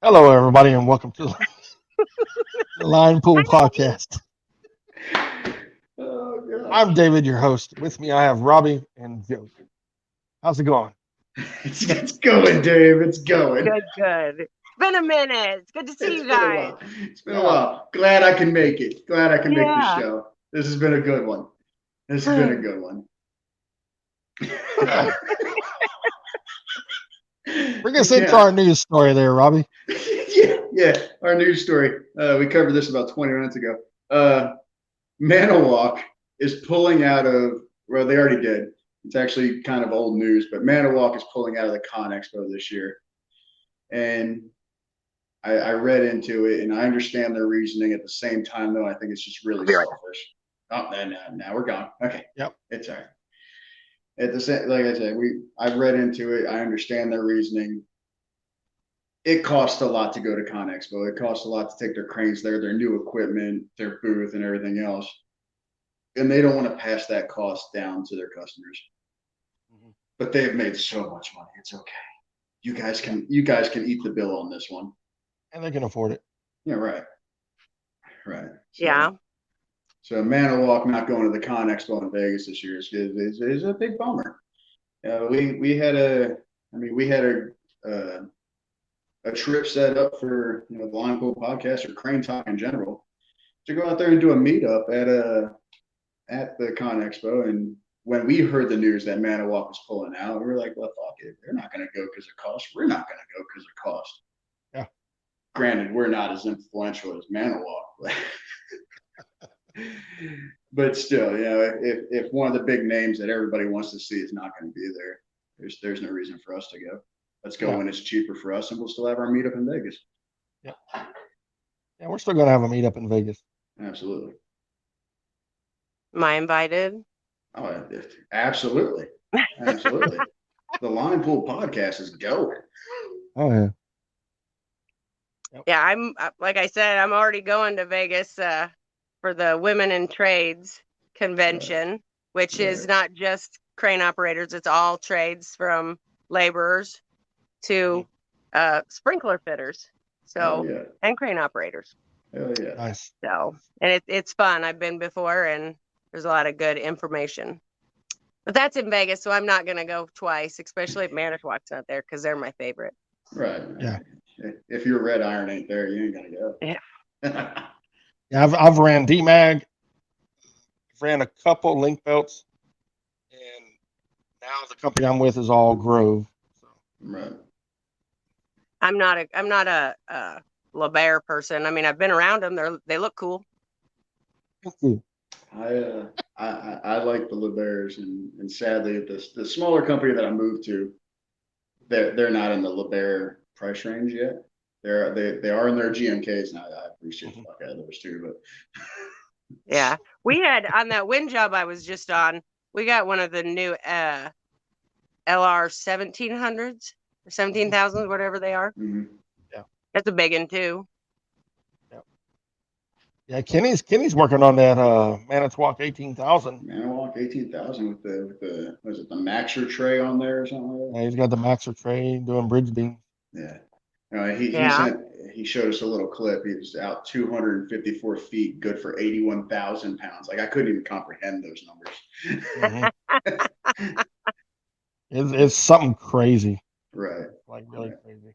Hello, everybody, and welcome to the Linepull Podcast. Oh I'm gosh. David, your host. With me, I have Robbie and Joe. How's it going? It's going, Dave. It's going. Good, good. It's been a minute. It's good to see It's you been a guys. while. It's been a Yeah, while. Glad I can make it. Glad I can make the Yeah. show. This has been a good one. This has been a good one. yeah. Bring us into Yeah. our news story there, Robbie. Yeah. Our news story. We covered this about 20 minutes ago. Manawalk is pulling out of, well, they already did. It's actually kind of old news, but Manawalk is pulling out of the Con Expo this year. And I read into it and I understand their reasoning. At the same time, though, I think it's just really selfish. Oh, now we're gone. Okay. Yep. It's all right. At the same, like I said, I've read into it. I understand their reasoning. It costs a lot to go to Con Expo. It costs a lot to take their cranes there, their new equipment, their booth, and everything else. And they don't want to pass that cost down to their customers. But they have made so much money. It's okay. You guys can eat the bill on this one. And they can afford it. Yeah, right. Right. Yeah. So Manawalk not going to the Con Expo in Vegas this year is a big bummer. We had a trip set up for the Linepull Podcast or Crane Talk in general to go out there and do a meetup at the Con Expo. And when we heard the news that Manawalk was pulling out, we were like, well, fuck it. They're not going to go because of cost. We're not going to go because of cost. Yeah. Granted, we're not as influential as Manawalk, but still, if one of the big names that everybody wants to see is not going to be there, there's no reason for us to go. Let's go when it's cheaper for us, and we'll still have our meetup in Vegas. Yeah. Yeah, we're still going to have a meetup in Vegas. Absolutely. Am I invited? Oh, absolutely. Absolutely. The Linepull Podcast is going. Oh, yeah. Yep. Yeah, I'm like I said, I'm already going to Vegas for the Women in Trades convention, which is not just crane operators, it's all trades from laborers to sprinkler fitters. So and crane operators. Hell yeah. Nice. So and it's fun. I've been before and there's a lot of good information. But that's in Vegas, so I'm not gonna go twice, especially if Manitowoc's not there because they're my favorite. Right. Yeah. If your red iron ain't there, you ain't gonna go. Yeah. Yeah, I've ran DMAG, ran a couple link belts, and now the company I'm with is all Grove. So. Right. I'm not a LeBaire person. I mean, I've been around them. They look cool. Thank you. I like the LeBaires, and sadly the smaller company that I moved to, they're not in the LeBaire price range yet. They are in their GMKs, and I appreciate the fuck out of those too. But yeah, we had on that wind job I was just on. We got one of the new LR 1700s or 17,000s, whatever they are. Mm-hmm. Yeah, that's a big one too. Yeah, Kenny's working on that Manitowoc 18,000. Manitowoc 18,000 with the was it the Maxer tray on there or something like that? Yeah, he's got the Maxer tray doing bridge beams. Yeah. He showed us a little clip. He was out 254 feet, good for 81,000 pounds. Like I couldn't even comprehend those numbers. Mm-hmm. It's something crazy. Right. Like really crazy.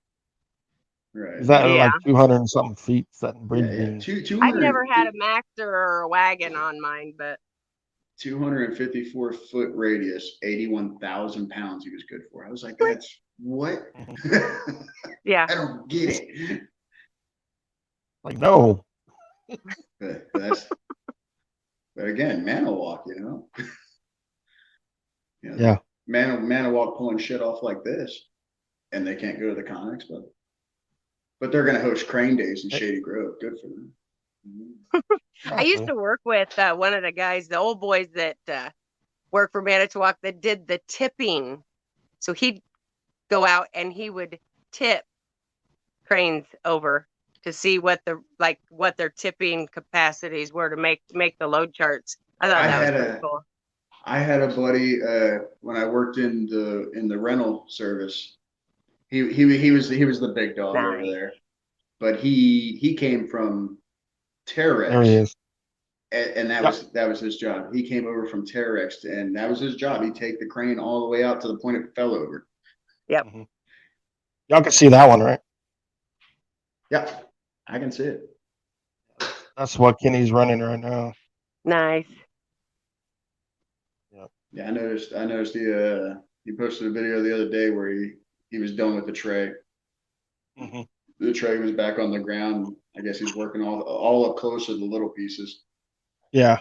Right. Is that like 200 and something feet setting bridge beams? I've never had a Maxer or a wagon on mine, but 254 foot radius, 81,000 pounds he was good for. I was like, that's what? Yeah. I don't get it. Like, no. But again, Manawalk, Yeah. Manawalk pulling shit off like this, and they can't go to the Con Expo. But they're going to host Crane Days in Shady Grove. Good for them. Mm-hmm. I used to work with one of the guys, the old boys that worked for Manitowoc that did the tipping. So he'd go out and he would tip cranes over to see what their tipping capacities were to make the load charts. I thought that was pretty cool. I had a buddy when I worked in the rental service. He was the big dog over there. but he came from There he Terex, is. and that was his job. He came over from Terex, and that was his job. He'd take the crane all the way out to the point it fell over. Yep. Mhm. Y'all can see that one, right? Yeah, I can see it. That's what Kenny's running right now. Nice. Yeah, I noticed he posted a video the other day where he was done with the tray. Mhm. The tray was back on the ground. I guess he's working all up close to the little pieces. Yeah.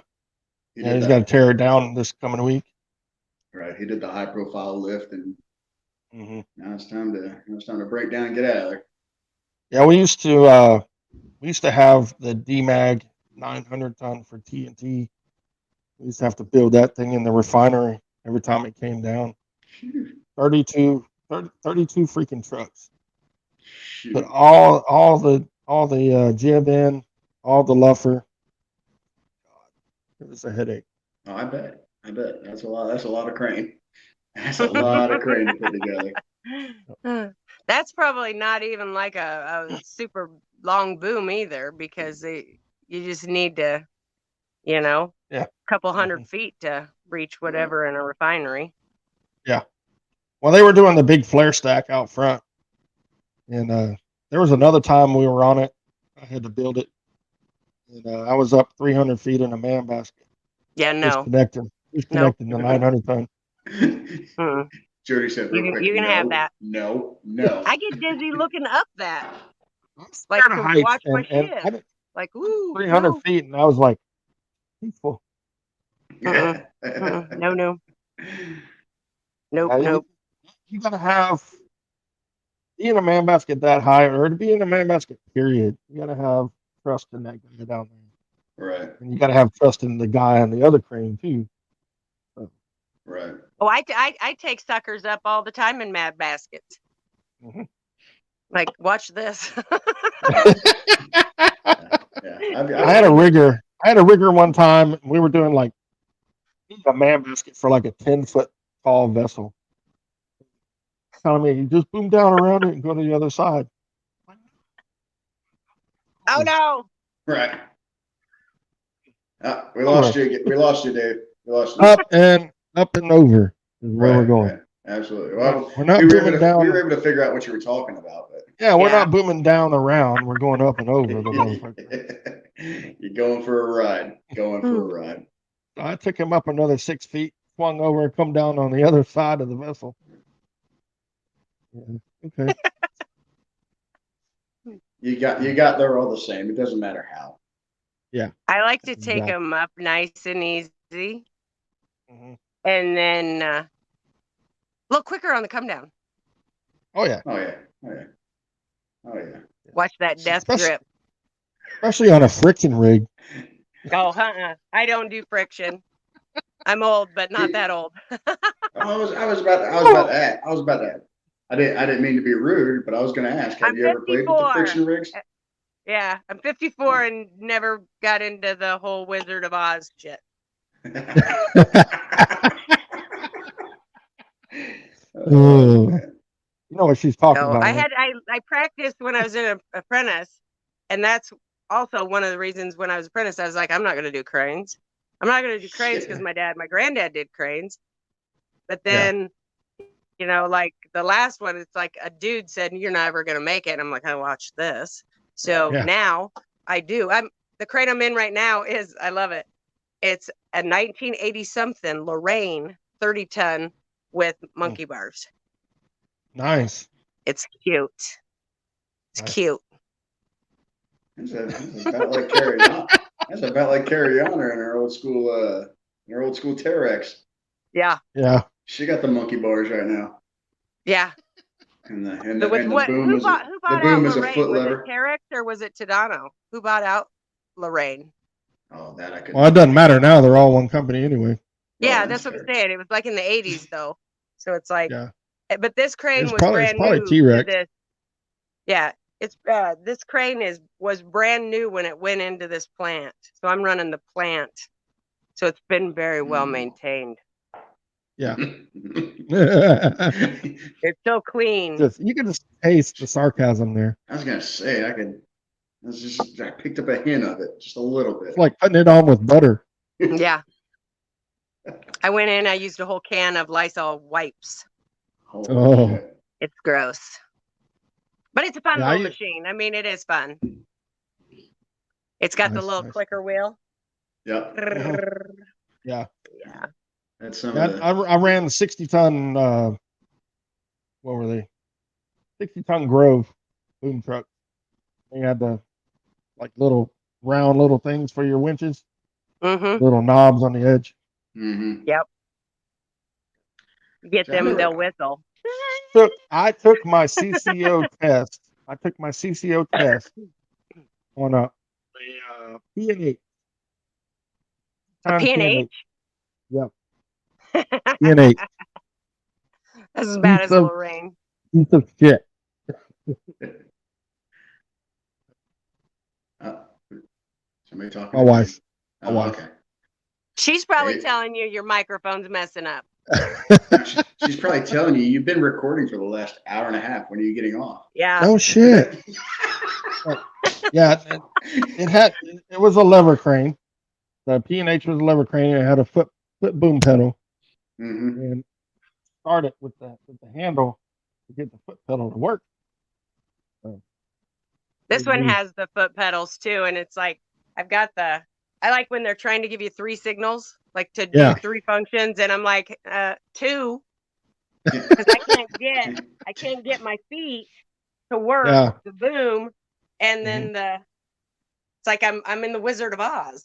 He Yeah, did he's that. got to tear it down this coming week. Right. He did the high profile lift, and Mhm. now it's time to break down and get out of there. Yeah, we used to have the DMAG 900 ton for TNT. We used to have to build that thing in the refinery every time it came down. Shoot. 32 freaking trucks. Shoot. But all the jib in, all the luffer. It was a headache. Oh, I bet. That's a lot. That's a lot of crane. That's a lot of crane to put together. That's probably not even like a super long boom either, because you just need to, Yeah. a couple hundred Mhm. feet to reach whatever in a refinery. Yeah. Well, they were doing the big flare stack out front, and there was another time we were on it. I had to build it, and I was up 300 feet in a man basket, Yeah, no. disconnecting the 900 ton. Mm. Jody said real quick, You can have that. No. I get dizzy looking up that, I'm like scared of to heights, watch my and shift. I did Like, ooh, 300 no. feet, and I was like, peaceful. No, no. Nope, Yeah, nope. you gotta have be in a man basket that high, or to be in a man basket, period. You gotta have trust in that guy down there, Right. and you gotta have trust in the guy on the other crane too. So, Right. Oh, I take suckers up all the time in mad baskets. mhm. Like, watch this. Yeah. I had a rigger. One time. We were doing like a man basket for like a 10-foot tall vessel. Telling me, you just boom down around it and go to the other side. Oh no. Right. We lost you. We lost you, Dave. We lost you. Up and over is where we're going. Right. Absolutely. Well, We're not we booming down. we were able to figure out what you were talking about, but Yeah, we're Yeah. not booming down around. We're going up and over the motherfucker. you're going for a ride. Going for a ride. I took him up another 6 feet, swung over, and come down on the other side of the vessel. Yeah, okay. You got there all the same. It doesn't matter how. Yeah. I like to take Exactly. them up nice and easy, Mhm. and then a little quicker on the come down. Oh yeah. Oh yeah. Oh yeah. Oh yeah. Watch that death grip. Especially on a friction rig. Oh, I don't do friction. I'm old, but not that old. I was about to. I didn't mean to be rude, but I was going to ask. Have I'm you ever played with the 54. friction rigs? Yeah, I'm 54 and never got into the whole Wizard of Oz shit. Oh, man. You know what she's talking So about. I Right? I practiced when I was an apprentice, and that's also one of the reasons when I was apprentice, I was like, I'm not going to do cranes. I'm not going to do cranes because my granddad did cranes. But then, like the last one, it's like a dude said, "You're never going to make it." And I'm like, I watched this. So now I do. The crane I'm in right now I love it. It's a 1980 something Lorraine 30 ton with monkey bars. Nice. It's cute. It's cute. That's about like Carrie on. That's about like Carrie Honor in her old school Terex. Yeah. Yeah. She got the monkey bars right now. Yeah. And the Who bought out Lorraine? foot Was lever. it Terex or was it Tadano? Who bought out Lorraine? Oh, that I could. Well, it doesn't matter now. They're all one company anyway. Yeah, that's what I'm saying. It was like in the 80s though. So it's like, but this crane was brand new to this. Yeah, it's this crane was brand new when it went into this plant. So I'm running the plant. So it's been very well maintained. Yeah. It's so clean. You can just taste the sarcasm there. I was gonna say I could I picked up a hint of it, just a little bit. It's like putting it on with butter. Yeah. I went in, I used a whole can of Lysol wipes. Oh. Shit. It's gross. But it's a fun Yeah, little machine. I mean, it is fun. It's got the Nice, little nice. clicker wheel. Yep. Yeah. Yeah. That's some That, of the. I ran 60-ton, what were they? 60-ton Grove boom truck. They had the like little round little things for your winches, Mm-hmm. little knobs on the edge. Mm-hmm. Yep. Get See, I them, never- they'll whistle. I took my CCO test. I took my CCO test on a P&H. A P&H? Yep. P&H. That's as bad as Piece of- Lorraine. Piece of shit. Somebody talking. My wife. Oh, wife. okay. She's probably Hey. telling you your microphone's messing up. She's probably telling you you've been recording for the last hour and a half. When are you getting off? Yeah. No shit. Yeah, it was a lever crane. The P&H was a lever crane. And it had a foot boom pedal, Mm-hmm. and started with the handle to get the foot pedal to work. So, This made one me- has the foot pedals too, and it's like I like when they're trying to give you 3 signals, like to Yeah. do 3 functions, and I'm like 2, because I can't get my feet to work Yeah. the boom, and then it's like I'm in the Wizard of Oz.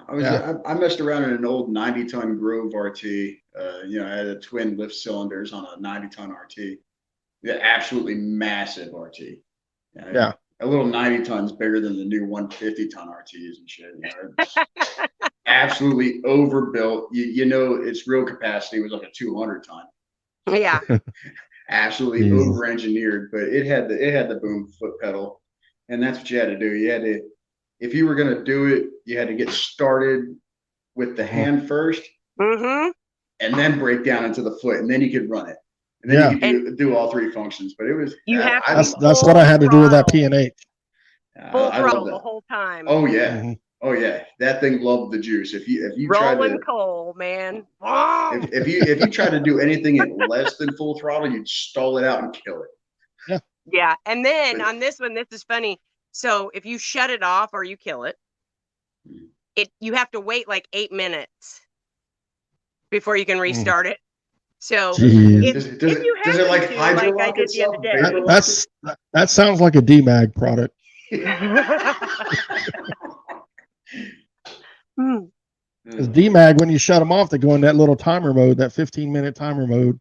I messed around in an old 90-ton Grove RT. I had a twin lift cylinders on a 90-ton RT. Yeah, absolutely massive RT. Yeah. A little 90 tons bigger than the new 150-ton RTs and shit. Absolutely overbuilt. Its real capacity was like a 200-ton. Yeah. Absolutely Jesus. over-engineered, but it had the boom foot pedal, and that's what you had to do. You had to, if you were going to do it, you had to get started with the hand first, Mm-hmm. and then break down into the foot, and then you could run it, and then you could do all 3 functions. But it was That's what I had to do with that P&H. Full I throttle love that the whole time. Oh yeah. Mhm. Oh yeah, that thing loved the juice. If you Rolling coal, man. if you try to do anything at less than full throttle, you'd stall it out and kill it. Yeah, and then on this one, this is funny. So if you shut it off or you kill it, you have to wait like 8 minutes before you can restart it. So Jeez. Does it like hydro like I lock did the other itself? day. Vapor lock That sounds like a DMAG product. Because DMAG, when you shut them off, they go in that little timer mode, that 15-minute timer mode.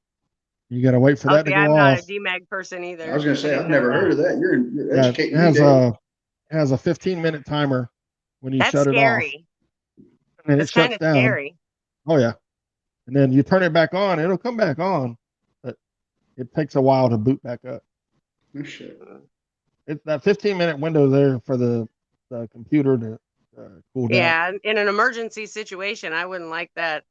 You got to wait for that to go I'm off. not a DMAG person either. I was going to say, I've never heard of that. You're Yeah, educating it me, has Dave. it has a 15-minute timer when you That's shut scary. it off. And then That's it shuts kind of down. scary. Oh yeah. And then you turn it back on, it'll come back on, but it takes a while to boot back up. Oh, shit. It's that 15-minute window there for the computer to cool down. Yeah, in an emergency situation, I wouldn't like that.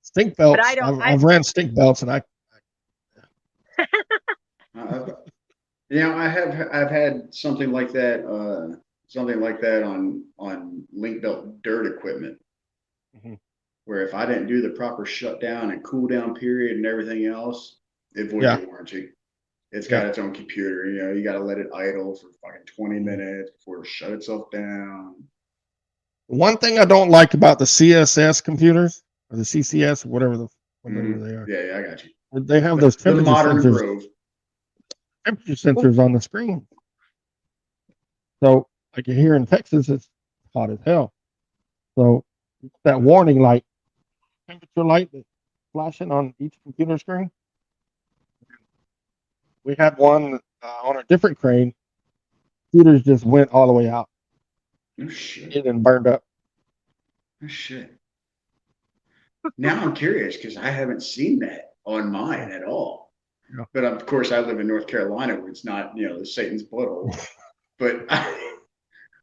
Stink belts. But I don't. I've ran stink belts, and I've had something like that on link belt dirt equipment, where if I didn't do the proper shutdown and cool down period and everything else, it voided warranty. It's got its own computer. You got to let it idle for fucking 20 minutes before it shut itself down. One thing I don't like about the CSS computers or the CCS, whatever they are. Yeah, I got you. They have those The temperature modern sensors. Grove. Temperature sensors on the screen. So, like here in Texas, it's hot as hell. So that warning light, temperature light that's flashing on each computer screen. We had one on a different crane. Computers just went all the way out. Oh shit. It and burned up. Oh shit. Now I'm curious because I haven't seen that on mine at all. Yeah. But of course, I live in North Carolina, where it's not, the Satan's butthole. But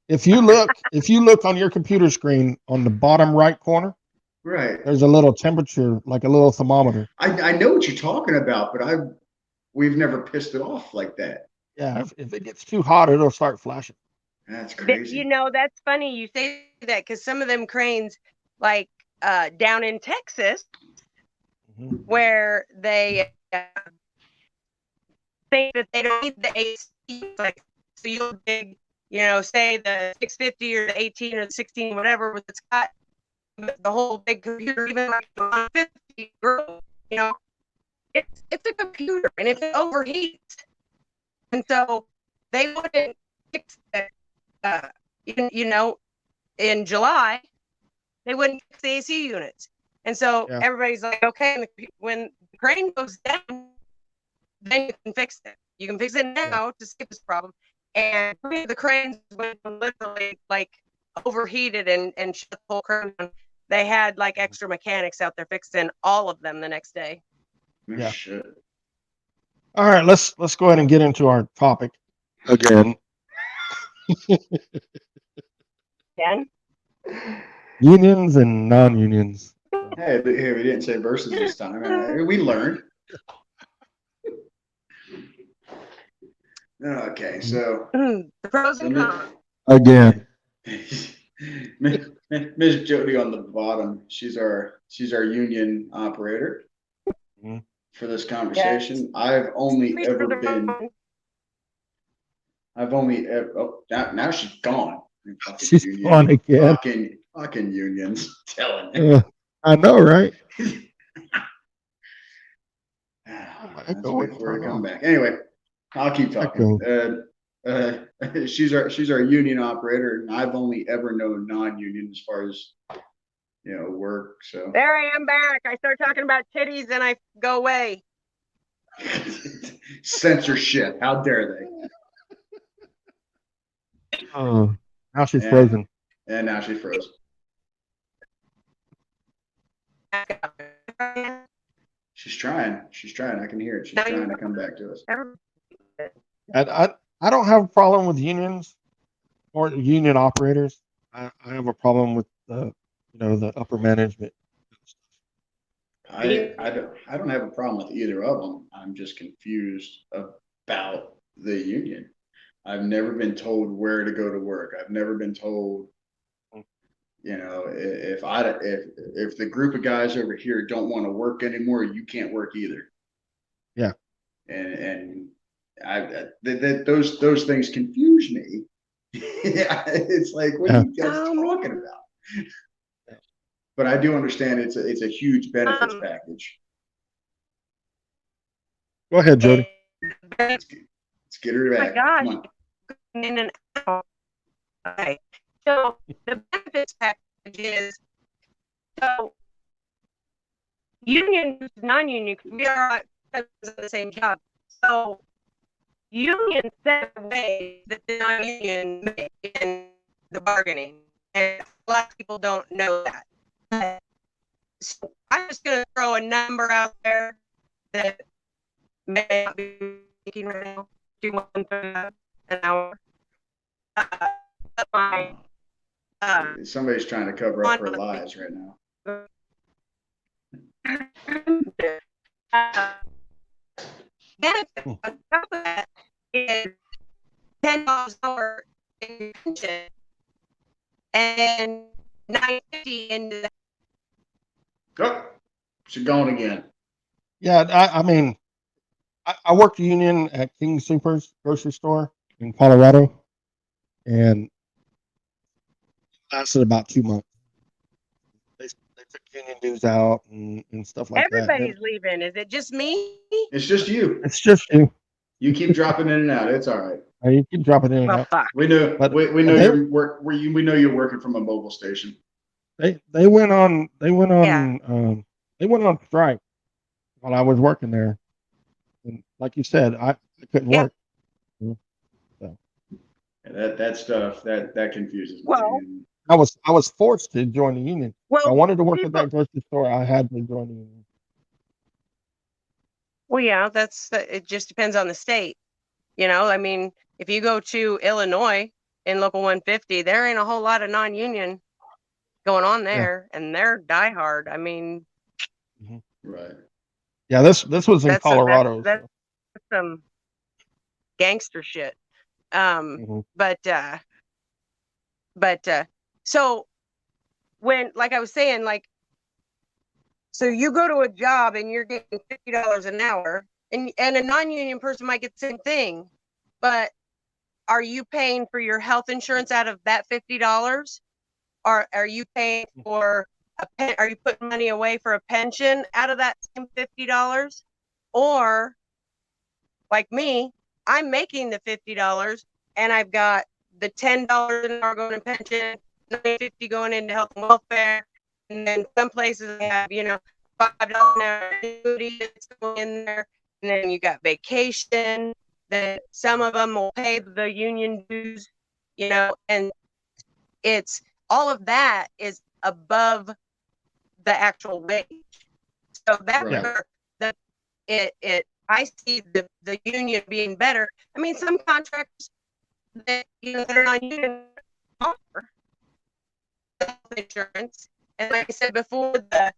if you look on your computer screen on the bottom right corner, right, there's a little temperature, like a little thermometer. I know what you're talking about, but we've never pissed it off like that. Yeah, if it gets too hot, it'll start flashing. That's You crazy. know, that's funny you say that because some of them cranes, like down in Texas, Mhm. where they think that they don't need the AC, like so you'll dig, say the 650 or the 18 or the 16, whatever, with it's got the whole big computer, even like the 150, you know, it's a computer, and if it overheats, and so they wouldn't fix it, uh, you know, in July, they wouldn't fix the AC units. And so Yeah. everybody's like, okay, when the crane goes down, then you can fix it. You can fix it now to skip this problem. And the cranes went literally like overheated and shut the whole crane down. They had like extra mechanics out there fixing all of them the next day. Yeah. Shit. All right, let's go ahead and get into our topic again. Ken? Unions and non-unions. Hey, we didn't say verses this time. We learned. Okay, so The pros and cons. Again. Miss Jody on the bottom. She's our union operator Mhm. for this conversation. I've only ever been. Oh, now she's gone. Fucking She's union. gone again. Fucking unions. Telling you. I know, right? Let's wait for her to come back. Anyway, I'll keep talking. She's our union operator, and I've only ever known non-union as far as work. So There I am back. I start talking about titties and I go away. censorship. How dare they? Oh, now she's frozen. And now she's frozen. She's trying. She's trying. I can hear it. She's trying to come back to us. I don't have a problem with unions or union operators. I have a problem with the upper management. I don't have a problem with either of them. I'm just confused about the union. I've never been told where to go to work. I've never been told, if the group of guys over here don't want to work anymore, you can't work either. Yeah. And those things confuse me. It's like, what are you guys talking about? But I do understand it's a huge benefits package. Go ahead, Jody. Let's get her back. Oh my gosh. Come on. In and out. Okay. So the benefits package is union versus non-union, because we are the same job. So union set ways that the non-union make in the bargaining, and a lot of people don't know that. So I'm just going to throw a number out there that may not be thinking right now. Do one an hour. Somebody's trying to cover up her lies right now. Benefit on top of that is $10 an hour in pension and $9.50 into the. Oh, she's gone again. Yeah, I mean, I worked union at King Soopers grocery store in Colorado, and it lasted about 2 months. They took union dues out and stuff like Everybody's that. leaving. Is it just me? It's just you. It's just you. You keep dropping in and out. It's all right. You keep dropping in and out. Fuck. We know. But we know you're work. We know you're working from a mobile station. They went on Yeah. they went on strike while I was working there, and like you said, I couldn't work. So That stuff that confuses me. Well, I was forced to join the union. If I wanted to work at that grocery store, I had to join the union. Well, yeah, it just depends on the state. I mean, if you go to Illinois in Local 150, there ain't a whole lot of non-union going on there, and they're diehard. I mean, right. Yeah, this was in Colorado. That's some. gangster shit. Mhm. But so when, like I was saying, like, so you go to a job and you're getting $50 an hour, and a non-union person might get the same thing, but are you paying for your health insurance out of that $50? Or are you paying for are you putting money away for a pension out of that same $50? Or like me, I'm making the $50 and I've got the $10 an hour going in pension, $9.50 going into health and welfare, and then some places have, $5 an hour annuity that's going in there, and then you got vacation. Then some of them will pay the union dues, and it's all of that is above the actual wage. So that's Right. where I see the union being better. I mean, some contractors that that are non-union offer health insurance, and like I said before, the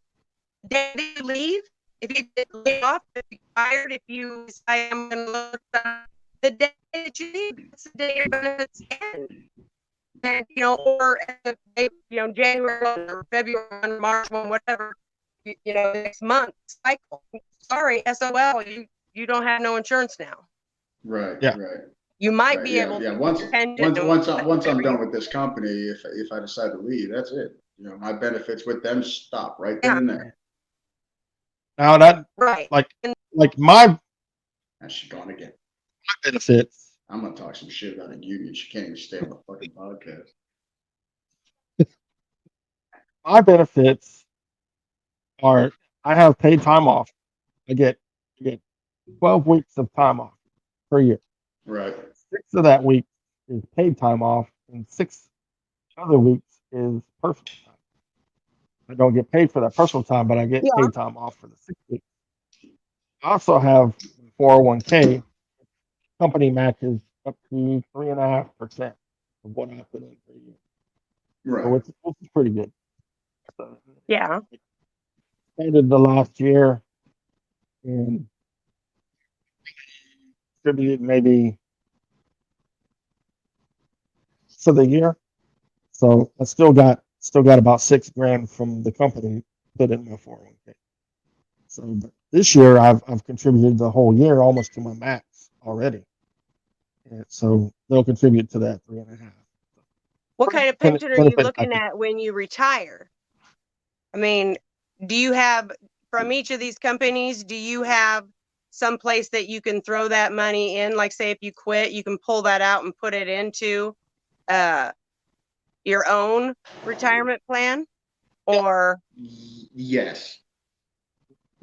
day you leave, if you get laid off, if you fired, if you say I'm going to look the day that you leave, that's the day your benefits end. And or January 1 or February 1, March 1, whatever, next month cycle. Sorry, SOL, you don't have no insurance now. Right. Yeah. Right. You might Right. be Yeah. able Yeah. to Once I'm done with this company, if I decide to leave, that's it. My benefits with them stop right then and there. Now that right. like my And she's gone again. benefits, I'm gonna talk some shit about a union. She can't even stay on the fucking podcast. my benefits are I have paid time off. I get 12 weeks of time off per year. Right. 6 of that week is paid time off, and 6 other weeks is personal time. I don't get paid for that personal time, but I get Yeah. paid time off for the 6 weeks. I also have 401k. Company matches up to 3.5% of what I put in per year. So Right. it's pretty good. So Yeah. started the last year and contributed maybe for the year. So I still got about $6,000 from the company put in my 401k. So but this year I've contributed the whole year almost to my max already. And so they'll contribute to that 3.5. What kind of pension are you Benefit looking package. at when you retire? I mean, do you have, from each of these companies, do you have some place that you can throw that money in? Like, say, if you quit, you can pull that out and put it into your own retirement plan? Or Yes.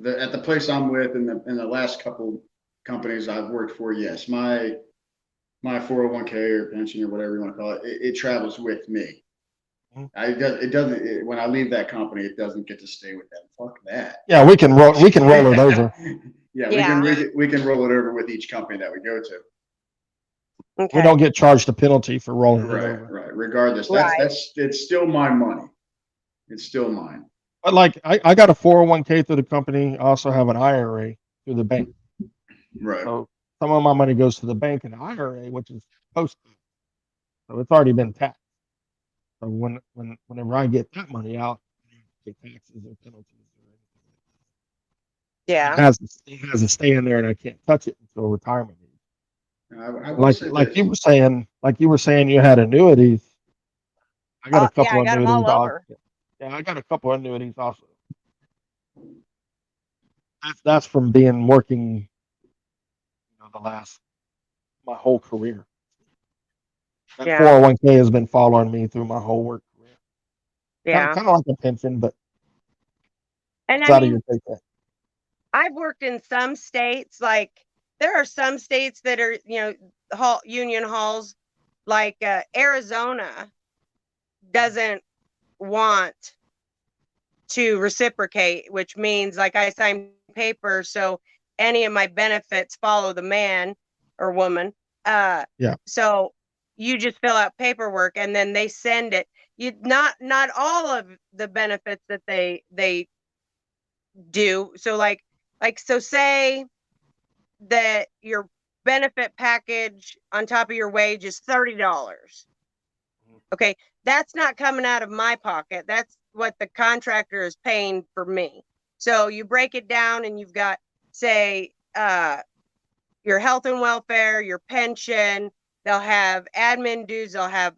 At the place I'm with, in the last couple companies I've worked for, yes, my 401k or pension or whatever you want to call it, it travels with me. Mhm. It doesn't. When I leave that company, it doesn't get to stay with them. Fuck that. Yeah, we can roll it over. Yeah, Yeah. we can roll it over with each company that we go to. We okay, don't get charged a penalty for rolling it Right, over. right. Regardless, Right. it's still my money. It's still mine. But like I got a 401k through the company. I also have an IRA through the bank. Right. So some of my money goes to the bank and IRA, which is post. So it's already been taxed. So whenever I get that money out, I don't pay taxes or penalties or anything like that. yeah, It has to stay in there, and I can't touch it until retirement age. I will say Like this. you were saying, you had annuities. I got a yeah, couple I of got them annuities. all over. Yeah, I got a couple of annuities also. That's from being working, my whole career. That Yeah, 401k has been following me through my whole work career. yeah. Kind of like a pension, but And it's I out of mean, your paycheck. I've worked in some states, like there are some states that are, union halls, like Arizona doesn't want to reciprocate, which means like I sign papers, so any of my benefits follow the man or woman. Yeah. So you just fill out paperwork and then they send it. You not all of the benefits that they do. So so say that your benefit package on top of your wage is $30. Okay, that's not coming out of my pocket. That's what the contractor is paying for me. So you break it down and you've got, say, your health and welfare, your pension, they'll have admin dues, they'll have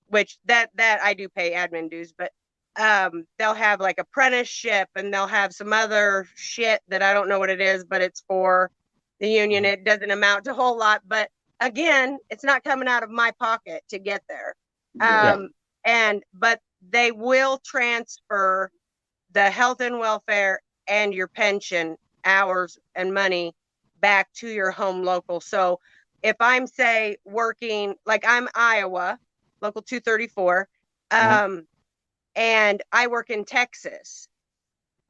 which that I do pay admin dues, but they'll have like apprenticeship, and they'll have some other shit that I don't know what it is, but it's for the union. It doesn't amount to a whole lot, but again, it's not coming out of my pocket to get there. But they will transfer the health and welfare and your pension hours and money back to your home local. So if I'm, say, working, like I'm Iowa, local 234, and I work in Texas,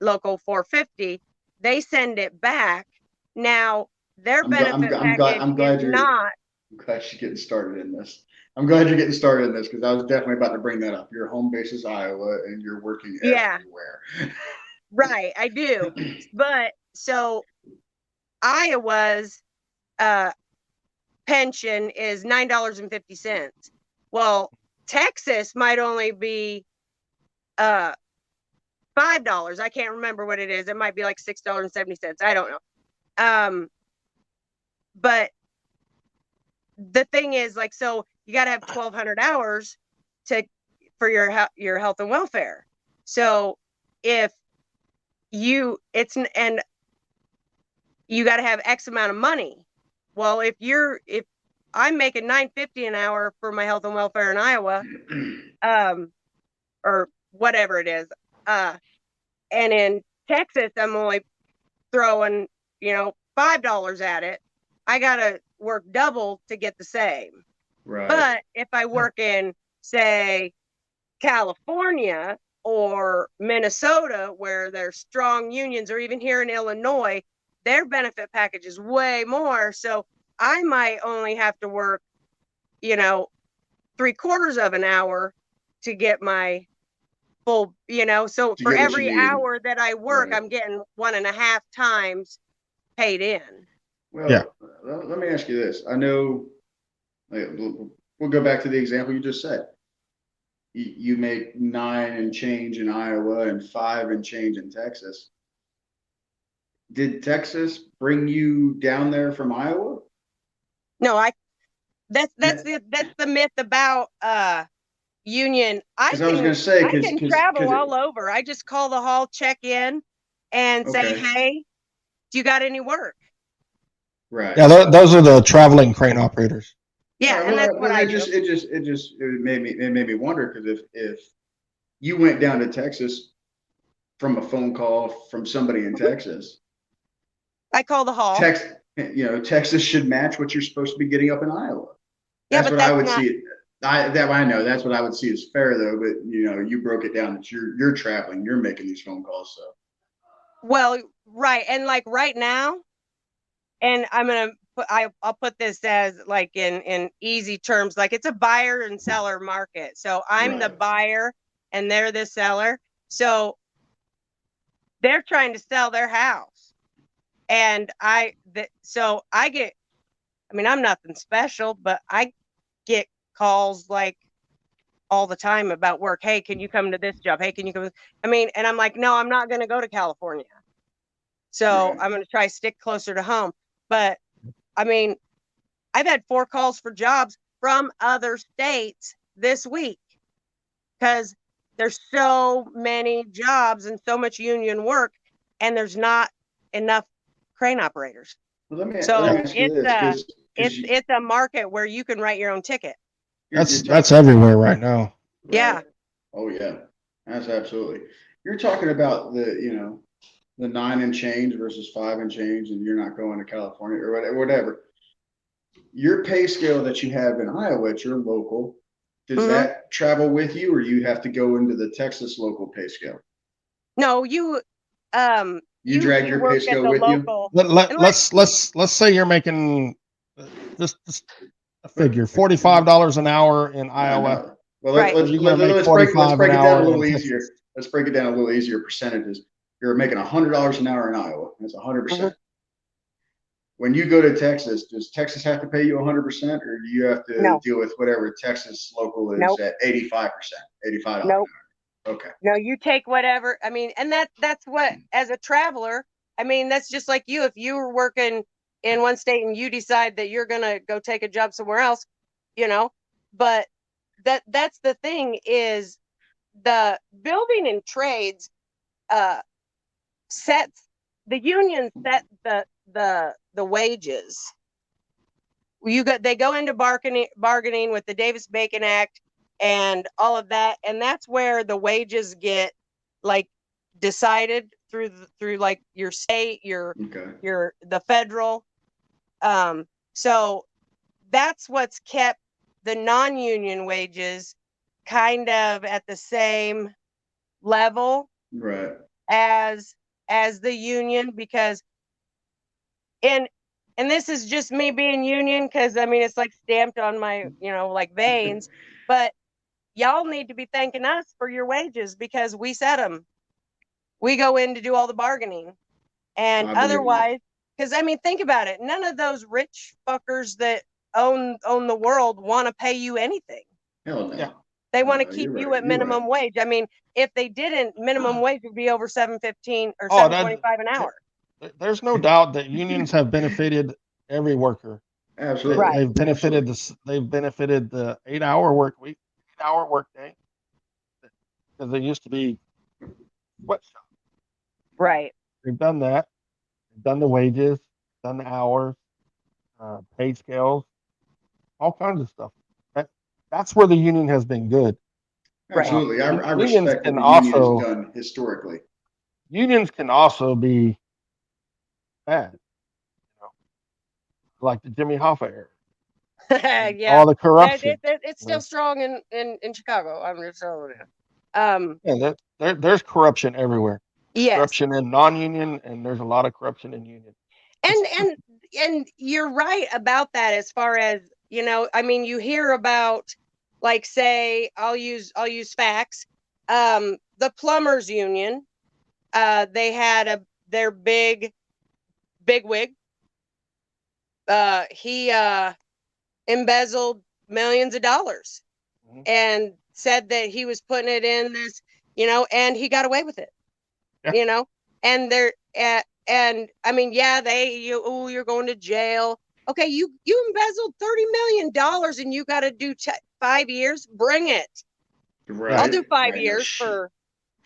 local 450, they send it back. Now, their benefit package is not. I'm glad you're getting started in this. I'm glad you're getting started in this, because I was definitely about to bring that up. Your home base is Iowa, and you're working everywhere. Right, I do. But so Iowa's pension is $9.50. Well, Texas might only be $5. I can't remember what it is. It might be like $6.70. I don't know. But the thing is, like, so you got to have 1,200 hours for your health and welfare. So if you got to have X amount of money. Well, if I'm making $9.50 an hour for my health and welfare in Iowa, or whatever it is, and in Texas I'm only throwing $5 at it, I gotta work double to get the same. Right. But if I work in, say, California or Minnesota, where there's strong unions, or even here in Illinois, their benefit package is way more. So I might only have to work, 3/4 of an hour to get my full, so for every hour that I work, right, I'm getting 1.5 times paid in. Well, let me ask you this. I know, we'll go back to the example you just said. You make 9 and change in Iowa and 5 and change in Texas. Did Texas bring you down there from Iowa? No, that's the myth about union. I can travel all over. I just call the hall, check in, and say, hey, do you got any work? Right. Yeah, those are the traveling crane operators. Yeah, and that's what I do. It made me wonder, because if you went down to Texas from a phone call from somebody in Texas, I call the hall. Texas should match what you're supposed to be getting up in Iowa. That's what I would see. I know that's what I would see as fair, though. But you broke it down that you're traveling, you're making these phone calls. So. Well, right, and like right now, and I'll put this as like in easy terms, like it's a buyer and seller market. So I'm the buyer and they're the seller. So they're trying to sell their house, and I'm nothing special, but I get calls like all the time about work. Hey, can you come to this job? Hey, can you come? And I'm like, no, I'm not going to go to California. So I'm going to try to stick closer to home. But I've had 4 calls for jobs from other states this week, because there's so many jobs and so much union work, and there's not enough crane operators. Well, let me ask you this, it's a market where you can write your own ticket. That's everywhere right now. Right? Yeah. Oh yeah, that's absolutely. You're talking about the 9 and change versus 5 and change, and you're not going to California or whatever. Your pay scale that you have in Iowa at your local, does that travel with you, or you have to go into the Texas local pay scale? No, you drag your pay scale with local. you. Let's say you're making just a figure, $45 an hour in Iowa. Well, let's break it down a little easier. Let's break it down a little easier percentages. You're making $100 an hour in Iowa. That's 100%. when you go to Texas, does Texas have to pay you 100%, or do you have to No. deal with whatever Texas local is Nope. at 85%, $85 Nope. an hour? Okay. No, you take whatever. I mean, and that's what, as a traveler, I mean, that's just like you. If you were working in one state and you decide that you're gonna go take a job somewhere else, you know, but that's the thing is the building and trades sets the union set the wages. They go into bargaining with the Davis-Bacon Act and all of that, and that's where the wages get like decided through like your state, the federal. So that's what's kept the non-union wages kind of at the same level Right. as the union, because and this is just me being union, because I mean it's like stamped on my like veins, but y'all need to be thanking us for your wages because we set them. We go in to do all the bargaining, and otherwise, because I mean think about it, none of those rich fuckers that own the world want to pay you anything. Hell no. Yeah. They want to keep you at minimum wage. I mean, if they didn't, minimum wage would be over $7.15 or $7.25 an hour. There's no doubt that unions have benefited every worker. Absolutely. Right. They've benefited the 8-hour work week, 8-hour work day, because there used to be sweatshops. Right. They've done that. They've done the wages, done the hours, pay scales, all kinds of stuff. That's where the union has been good. Absolutely. I Unions respect what can the union also- has done historically. Unions can also be bad, like the Jimmy Hoffa era. Yeah. All the corruption. It's still strong in Chicago. I'm just telling you. Yeah, there's corruption everywhere. Yes. Corruption in non-union, and there's a lot of corruption in union. And you're right about that, as far as I mean, you hear about, like, say, I'll use facts. The plumbers union, they had their big wig. He embezzled millions of dollars, and said that he was putting it in this, and he got away with it. Yeah. And they're and I mean, yeah, you're going to jail. Okay, you embezzled $30 million and you got to do 5 years. Bring it. Right. I'll do 5 years for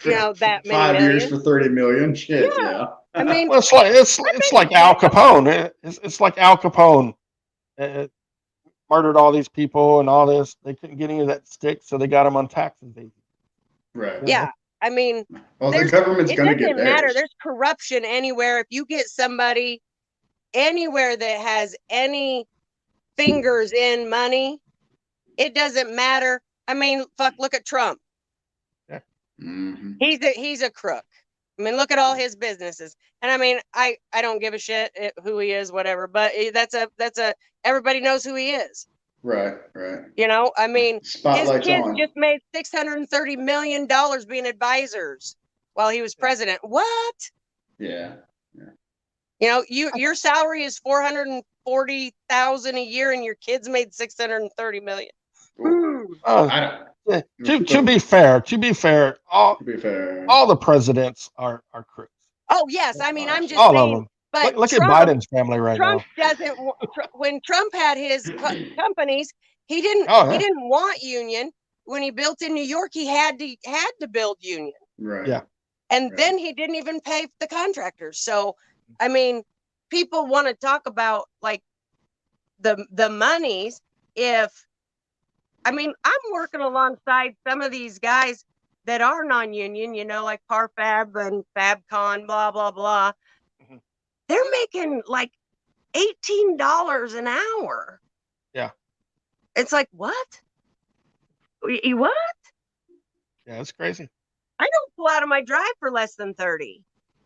that many 5 years million. for 30 million. Shit. Yeah. Yeah. I mean, Well, it's like Al Capone. It's like Al Capone murdered all these people and all this. They couldn't get any of that stick, so they got him on tax evasion. Right. Yeah. I mean, well, the government's going to get It doesn't matter. theirs. There's corruption anywhere. If you get somebody anywhere that has any fingers in money, it doesn't matter. I mean, fuck, look at Trump. Yeah. Mm-hmm. He's a crook. I mean, look at all his businesses. And I mean, I don't give a shit who he is, whatever, but that's a everybody knows who he is. Right. I mean, Spotlight's his kids on. just made $630 million being advisors while he was president. What? Yeah. Your salary is $440,000 a year, and your kids made $630 million. To be fair, all the presidents are crooks. Oh yes, I mean, I'm just all saying. Of them. But look Trump, at Biden's family right Trump now. doesn't. When Trump had his companies, he didn't. Oh, yeah. He didn't want union. When he built in New York, he had to build union. Right. Yeah. And then he didn't even pay the contractors. So, I mean, people want to talk about like the monies. I'm working alongside some of these guys that are non-union, like Parfab and FabCon, blah, blah, blah. Mm-hmm. They're making like $18 an hour. Yeah. It's like, what? What? Yeah, it's crazy. I don't pull out of my drive for less than 30.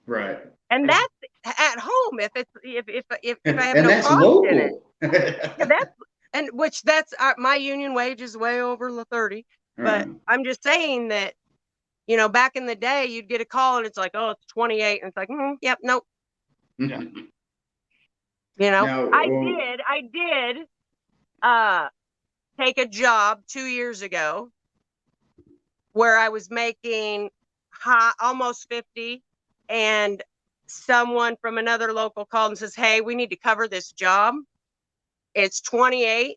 Right. And that's at home if I have and no that's cost local. in it. That's my union wage is way over the 30. But I'm just saying that, back in the day, you'd get a call and it's like, oh, it's 28. And it's like, yep, nope. Yeah. You know, Now, I did uh take a job 2 years ago where I was making almost 50, and someone from another local called and says, "Hey, we need to cover this job. It's 28."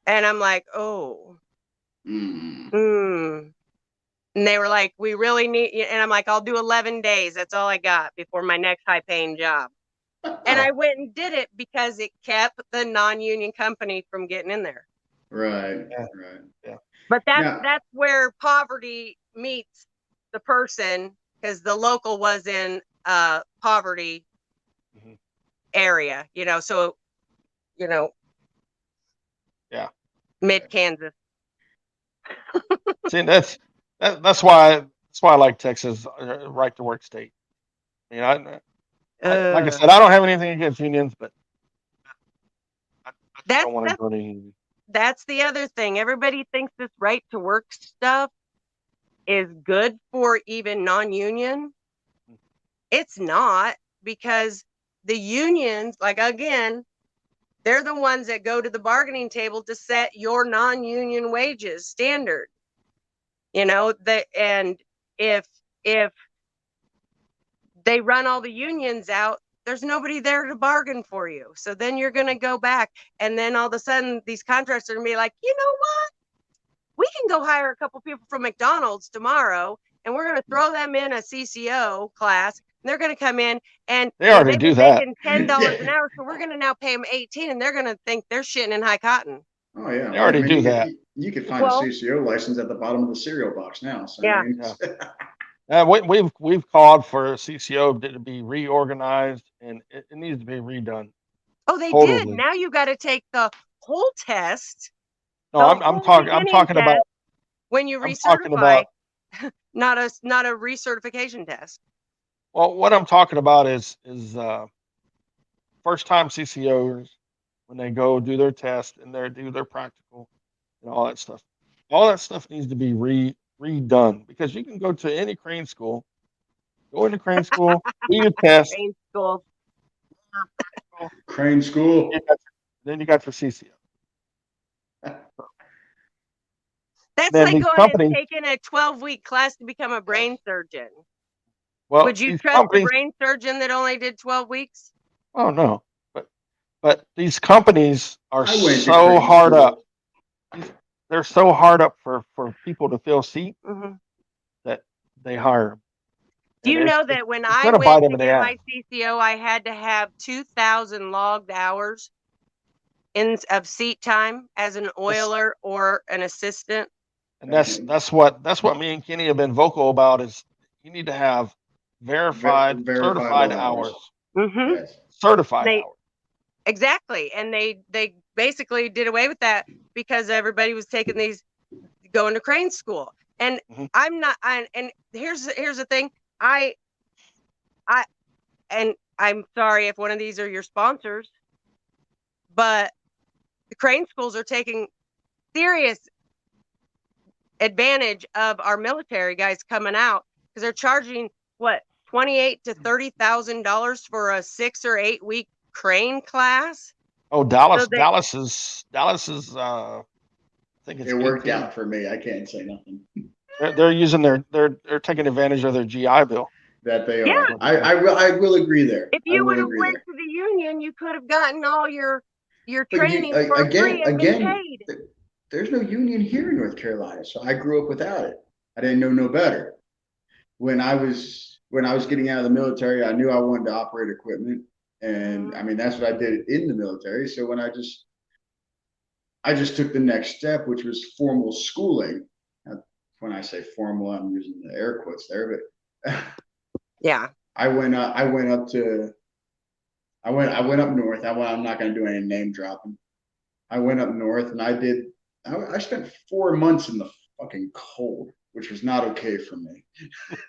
And I'm like, "Oh, hmm." And they were like, "We really need," and I'm like, "I'll do 11 days. That's all I got before my next high paying job." And I went and did it because it kept the non-union company from getting in there. right, Yeah. right. Yeah. But Now, that's where poverty meets the person, because the local was in poverty Mhm. area, so Yeah. mid Kansas. See, that's why I like Texas, right to work state. I mean, like I said, I don't have anything against unions, but I just That's don't want to that's go to union. that's the other thing. Everybody thinks this right to work stuff is good for even non-union. It's not, because the unions, like, again, they're the ones that go to the bargaining table to set your non-union wages standard. And if they run all the unions out, there's nobody there to bargain for you. So then you're going to go back, and then all of a sudden these contracts are going to be like, you know what? We can go hire a couple people from McDonald's tomorrow, and we're going to throw them in a CCO class. And they're going to come in, and They already they've do been that. making $10 an yeah. hour, so we're going to now pay them 18, and they're going to think they're shitting in high cotton. Oh yeah. They Well, I already mean, do that. you could find Well, a CCO license at the bottom of the cereal box now. So yeah. I mean, We've called for CCO to be reorganized, and it needs to be redone. Oh, they did. Totally. Now you got to take the whole test, No, the I'm whole talking. I'm beginning talking test about. when you I'm talking recertify, about. not a recertification test. Well, what I'm talking about is first time CCOs when they go do their test and they do their practical and all that stuff. All that stuff needs to be redone, because you can go to any crane school, go into crane school, do your test, Train school. crane school. then you got your CCO. That's Then like these going and companies, taking a 12-week class to become a brain surgeon. well, Would you these trust a companies, brain surgeon that only did 12 weeks? oh no, but these companies are I went to so crane hard up. school. They're so hard up for people to fill seat Mm-hmm. that they hire them, Do and you know that when it's I going to bite went them to in the get ass. my CCO, I had to have 2,000 logged hours of seat time as an That's, oiler or an assistant? and that's what me and Kenny have been vocal about, is you need to have verified, certified Verifiable hours, hours. Mm-hmm. Yes. certified They hours. exactly, and they basically did away with that because everybody was taking these, going to crane school. And Mhm. I'm not. And here's the thing. I I and I'm sorry if one of these are your sponsors, but the crane schools are taking serious advantage of our military guys coming out, because they're charging what, $28,000 to $30,000 for a 6 or 8 week crane class. Oh, So Dallas is. I think it's It worked 18. out for me. I can't say nothing. They're using they're taking advantage of their GI Bill. That they yeah, are. I will agree there. if I you would will have agree went there. to the union, you could have gotten all your But you training for free and been again, paid. there's no union here in North Carolina, so I grew up without it. I didn't know no better. When I was getting out of the military, I knew I wanted to operate equipment, and I mean that's what I did in the military. So when I just took the next step, which was formal schooling. When I say formal, I'm using the air quotes there, but Yeah. I went up. I went up north. I'm not going to do any name dropping. I went up north and I spent 4 months in the fucking cold, which was not okay for me.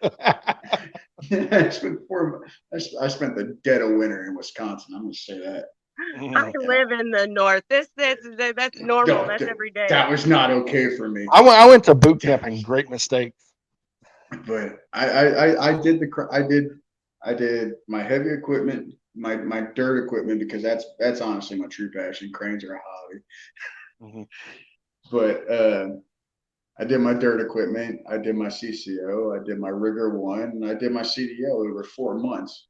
I spent the dead of winter in Wisconsin. I'm going to say that. I live in the north. That's normal. That's every day. That was not okay for me. I went to boot camp, and great mistakes. But I did my heavy equipment my dirt equipment, because that's honestly my true passion. Cranes are a hobby. Mhm. But I did my dirt equipment, I did my CCO, I did my rigger one, and I did my CDO over 4 months.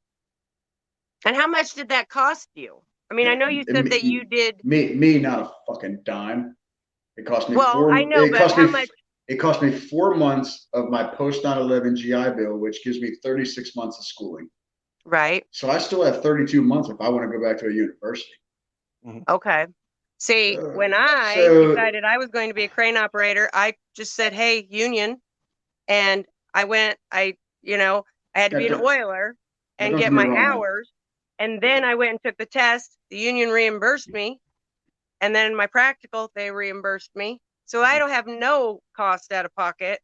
And how much did that cost you? I mean, I know you said that you did. Me, not a fucking dime. It cost me Well, I know, but how much? It cost me 4 months of my post 9/11 GI Bill, which gives me 36 months of schooling. Right. So I still have 32 months if I want to go back to a university. Okay. See, when I So decided I was going to be a crane operator, I just said, "Hey, union," and I went. I had to be an oiler and don't get get me my wrong. hours, and then I went and took the test. The union reimbursed me, and then my practical they reimbursed me, so I don't have no cost out of pocket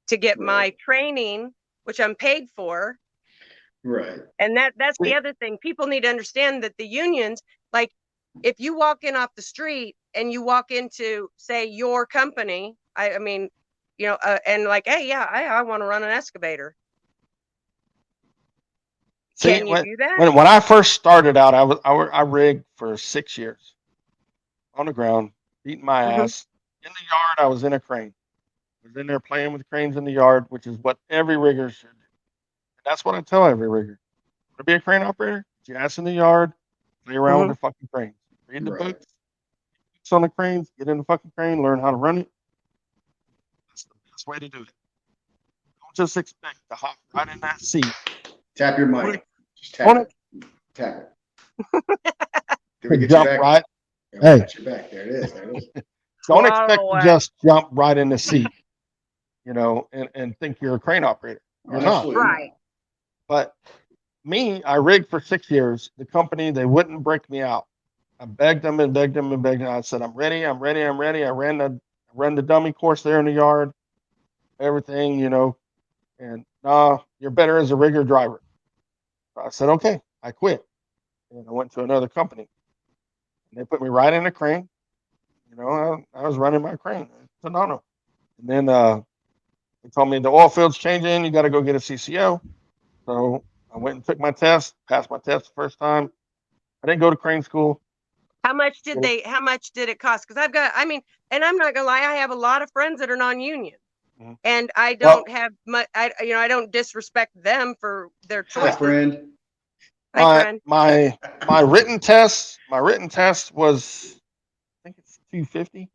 to get my training, which I'm paid for. Right. And that's the other thing. People need to understand that the unions, like, if you walk in off the street and you walk into, say, your company, I mean, and like, hey, yeah, I want to run an excavator. See, Can you do that? when I first started out, I rigged for 6 years on the ground, beating my ass. In the yard, I was in a crane. I was in there playing with cranes in the yard, which is what every rigger should do. And that's what I tell every rigger. Want to be a crane operator? Get your ass in the yard, play around with the fucking cranes. Read the books on the cranes, get in the fucking crane, learn how to run it. That's the best way to do it. Don't just expect to hop right in that seat. Tap your mic. Just tap it. Tap it. Did we get you back? Right. Yeah, we got you back. There it is. There it is. Don't expect to just jump right in the seat, and think you're a crane operator. You're not. Right. But me, I rigged for 6 years. The company, they wouldn't break me out. I begged them and begged them and begged them. I said, I'm ready. I'm ready. I'm ready. I ran the dummy course there in the yard, everything, and you're better as a rigger driver. So I said, okay, I quit. And I went to another company. And they put me right in a crane. I was running my crane. It's a no. And then they told me the oil field's changing. You got to go get a CCO. So I went and took my test, passed my test the first time. I didn't go to crane school. How much did it cost? Because and I'm not gonna lie, I have a lot of friends that are non-union, and I don't have much. I don't disrespect them for their choices. Hi, friend. My written test was, I think it's 250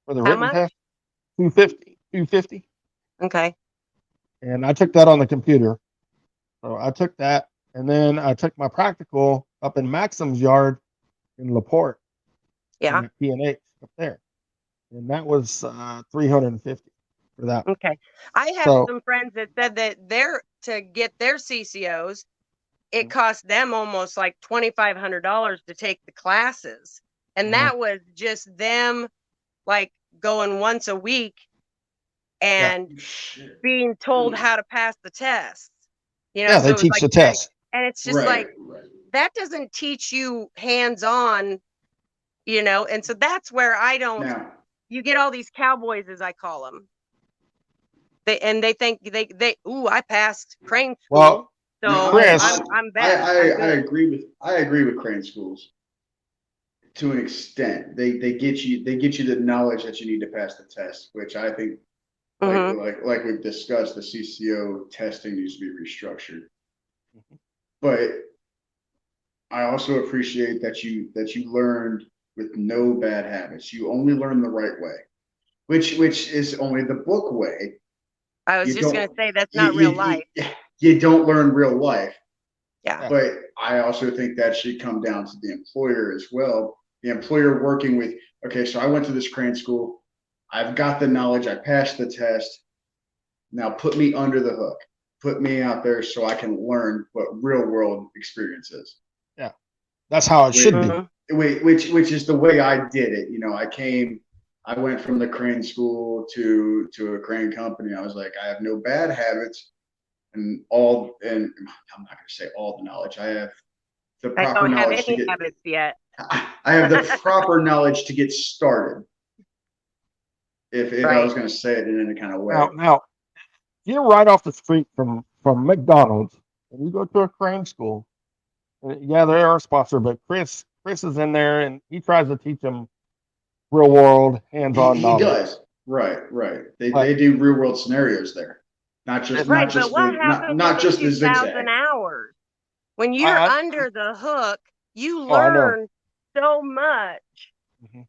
for the written test. 250. Okay. And I took that on the computer. So I took that, and then I took my practical up in Maxim's yard in LaPorte. Yeah. P&H up there. And that was 350 for that. Okay. I have some friends that said that to get their CCOs, it cost them almost like $2,500 to take the classes. And that was just them like going once a week and being told how to pass the tests. So they teach the test. And it's just that doesn't teach you hands-on, and so that's where you get all these cowboys, as I call them. They think I passed crane school. Well, so Chris, I'm bad. I agree with crane schools to an extent. They get you the knowledge that you need to pass the test, which I think like we've discussed, the CCO testing needs to be restructured. But I also appreciate that you learned with no bad habits. You only learn the right way, which is only the book way. I was just going to say that's not real life. You don't learn real life. Yeah. But I also think that should come down to the employer as well. The employer working with, okay, so I went to this crane school. I've got the knowledge. I passed the test. Now put me under the hook. Put me out there so I can learn what real world experience is. Yeah, that's how it should be. Which is the way I did it. I went from the crane school to a crane company. I was like, I have no bad habits, and I'm not going to say all the knowledge. I have the proper knowledge to get habits yet. I have the proper knowledge to get started. If I was going to say it in any kind of way. Now, you're right off the street from McDonald's, and you go to a crane school. Yeah, they are a sponsor, but Chris is in there and he tries to teach them real world hands-on He knowledge. does. Right. But They do real world scenarios there. Right, but what happens in Not the just the 2,000 zigzag. hours? When you're I under the hook, you I know. learn so much Mhm.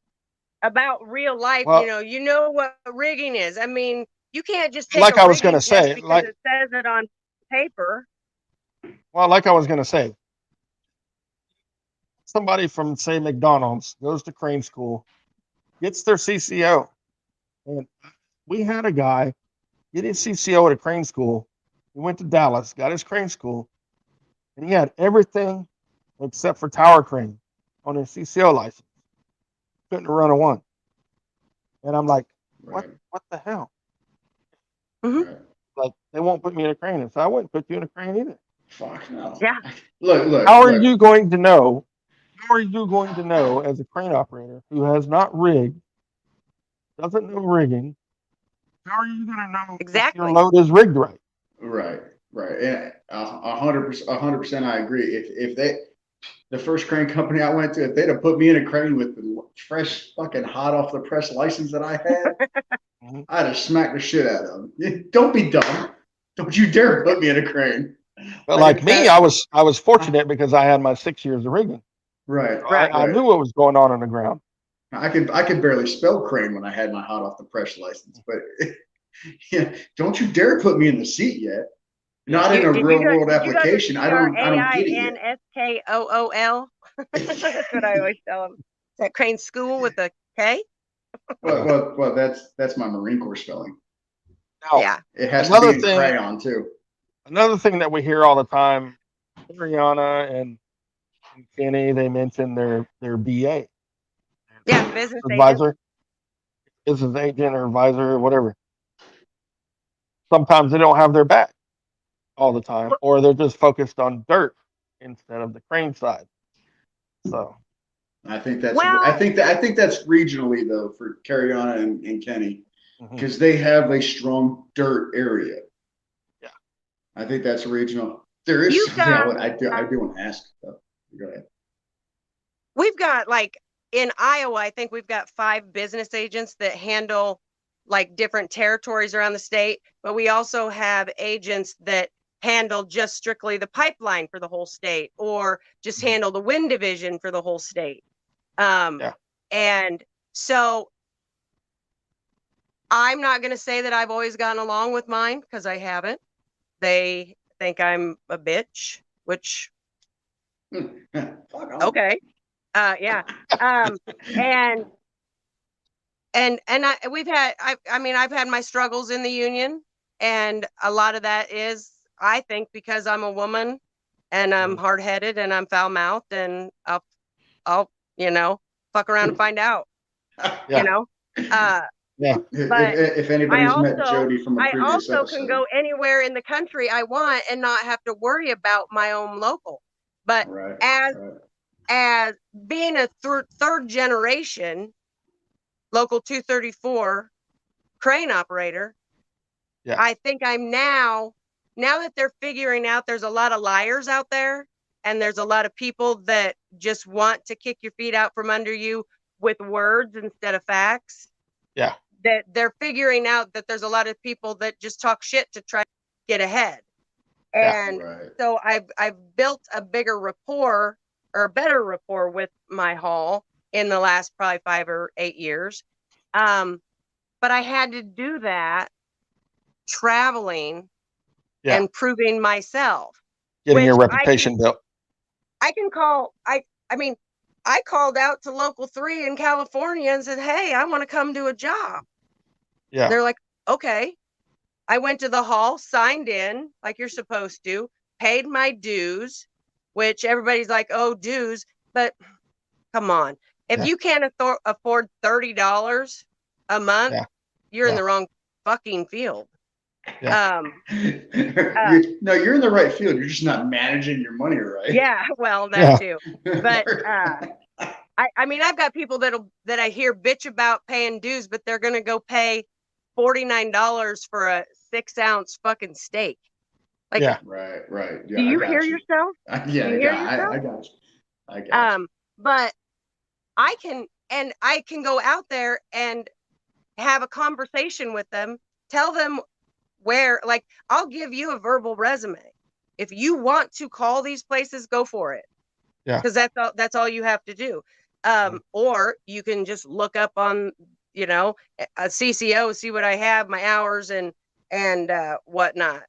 about real life. Well, You know what rigging is. I mean, you can't just take a like I was gonna rigging test say, because it says it on paper. like I was gonna say, somebody from say McDonald's goes to crane school, gets their CCO, and we had a guy get his CCO at a crane school. He went to Dallas, got his crane school, and he had everything except for tower crane on his CCO license. Couldn't run a one. And I'm like, what? Right. What the hell? Hmm. Right. Like they won't put me in a crane, and so I wouldn't put you in a crane either. Fuck no. Yeah. How are Look. you going to know? How are you going to know as a crane operator who has not rigged, doesn't know rigging? How are you going to know if your Exactly. load is rigged right? Right. And 100%, I agree. If the first crane company I went to, if they'd have put me in a crane with the fresh fucking hot off the press license that I had, Mhm. I'd have smacked the shit out of them. Don't be dumb. Don't you dare put me in a crane. But I like can me, pass. I was fortunate because I had my 6 years of rigging. Right. So Right. I knew what was going on the ground. I could barely spell crane when I had my hot off the press license, but yeah, don't you dare put me in the seat yet. Not in a Did you real go? world Did you go to application. I don't get it yet. CRAINSKOOL? That's what I always tell them. Is that crane school with a K? Well, that's my Marine Corps spelling. Now, Yeah. It has to be another in thing, crayon too. another thing that we hear all the time, Ariana and Kenny, they mention their BA, Yeah. Business agent. advisor, business agent or advisor or whatever. Sometimes they don't have their back all the time, or they're just focused on dirt instead of the crane side. So Well, I think that's regionally though for Cariana and Kenny mhm. because they have a strong dirt area. Yeah, I think that's regional. There is you've something got, I do want to ask though. Go ahead. we've got like in Iowa, I think we've got 5 business agents that handle like different territories around the state, but we also have agents that handle just strictly the pipeline for the whole state or just Mhm. handle the wind division for the whole state. Um, yeah, and so I'm not going to say that I've always gotten along with mine because I haven't. They think I'm a bitch, which, Fuck off. okay. Yeah. Um, and, I mean, I've had my struggles in the union, and a lot of that is, I think, because I'm a woman and I'm mhm. hard headed and I'm foul mouthed and I'll, fuck around and find out, you Yeah, know? Uh, yeah, but If I anybody's met also Jody from a I previous also can episode, go anywhere in the country I want and not have to worry about my own local. But right, as right, as being a third generation local 234 crane operator, yeah, I think I'm now that they're figuring out there's a lot of liars out there and there's a lot of people that just want to kick your feet out from under you with words instead of facts, yeah, that they're figuring out that there's a lot of people that just talk shit to try to get ahead. yeah, And right. so I've built a bigger rapport or a better rapport with my hall in the last probably 5 or 8 years. Um, but I had to do that traveling yeah. and proving myself, Getting your which reputation built. I can call I mean I called out to local 3 in California and said, "Hey, I want to come to a job." Yeah, They're like, "Okay." I went to the hall, signed in like you're supposed to, paid my dues, which everybody's like, "Oh, dues." But come on. If yeah, you can't afford $30 a month, yeah, you're in yeah, the wrong fucking field. yeah, Um, uh, No, you're in the right field. You're just not managing your money right. yeah, well, that yeah, too. But I mean, I've got people that I hear bitch about paying dues, but they're gonna go pay $49 for a 6-ounce fucking steak. Like, Yeah. Right. Yeah, do I you got hear you. yourself? Yeah, Do you hear yourself? I got you. I got you. But I can go out there and have a conversation with them, tell them where, like, I'll give you a verbal resume. If you want to call these places, go for it. Yeah. Because that's all you have to do. Or you can just look up on, a CCO, see what I have, my hours and whatnot.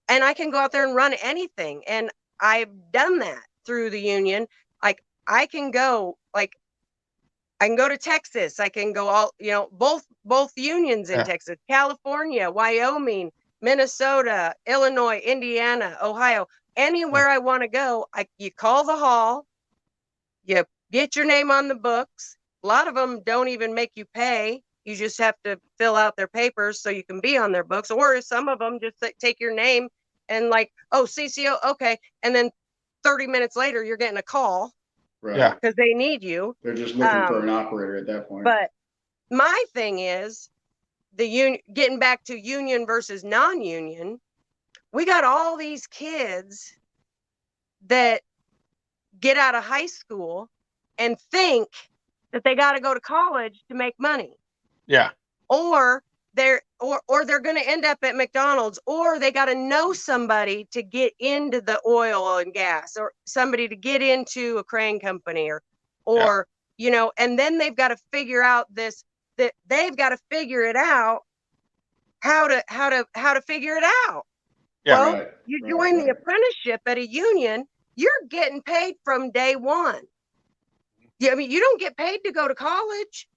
And I can go out there and run anything. And I've done that through the union. Like, I can go to Texas. I can go both unions in Yeah. Texas, California, Wyoming, Minnesota, Illinois, Indiana, Ohio, anywhere I want to go. You call the hall, you get your name on the books. A lot of them don't even make you pay. You just have to fill out their papers so you can be on their books. Or some of them just take your name and CCO, okay. And then 30 minutes later, you're getting a call. Right. Yeah. Because they need you. They're just looking for an operator at that point. But my thing is getting back to union versus non-union. We got all these kids that get out of high school and think that they got to go to college to make money. Yeah. Or they're going to end up at McDonald's, or they got to know somebody to get into the oil and gas, or somebody to get into a crane company, or and then they've got to figure out that they've got to figure it out how to figure it out. Yeah. Well, you join the apprenticeship at a union, you're getting paid from day one. Yeah, I mean, you don't get paid to go to college.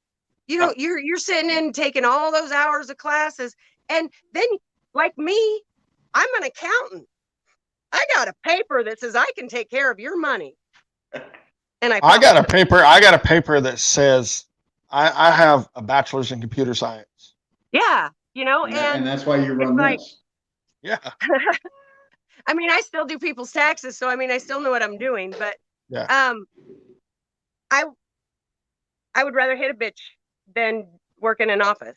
You know, you're sitting in taking all those hours of classes, and then, like me, I'm an accountant. I got a paper that says I can take care of your money. And I got a paper. I got a paper that says I have a bachelor's in computer science. Yeah, and that's why you run this. Yeah. I mean, I still do people's taxes, so I mean, I still know what I'm doing, but yeah. I would rather hit a bitch than work in an office.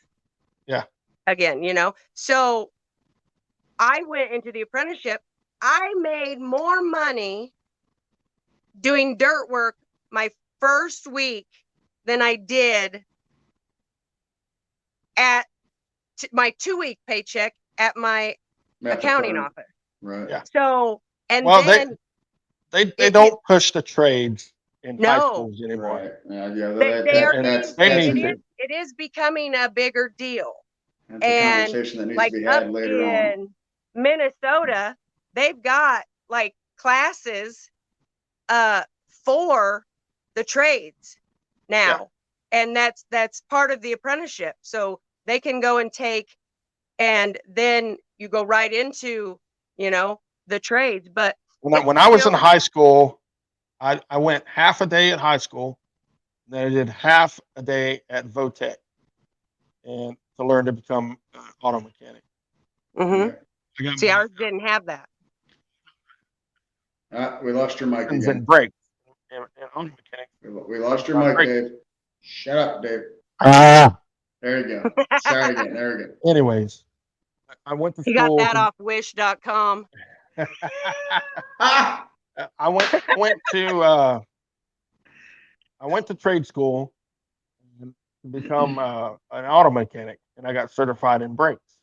Yeah. Again, So I went into the apprenticeship. I made more money doing dirt work my first week than I did at my 2-week paycheck at my accounting office. Right. Yeah. So, and well, then they don't push the trades in high No. schools anymore. Right. Yeah. It is becoming a bigger deal. That's a conversation that needs to be had later on. In Minnesota, they've got classes for the trades now. Yeah. And that's part of the apprenticeship. So they can go and take, and then you go right into, the trades. But when I was in high school, I went half a day at high school, and then I did half a day at Votech, and to learn to become an auto mechanic. Mm-hmm. See, ours didn't have that. We lost your mic again. And brakes. And auto mechanic. We lost your mic, Dave. Shut up, Dave. There you go. Sorry again. There we go. Anyways, I went to school. You got that off wish.com. I went to trade school to become an auto mechanic, and I got certified in brakes.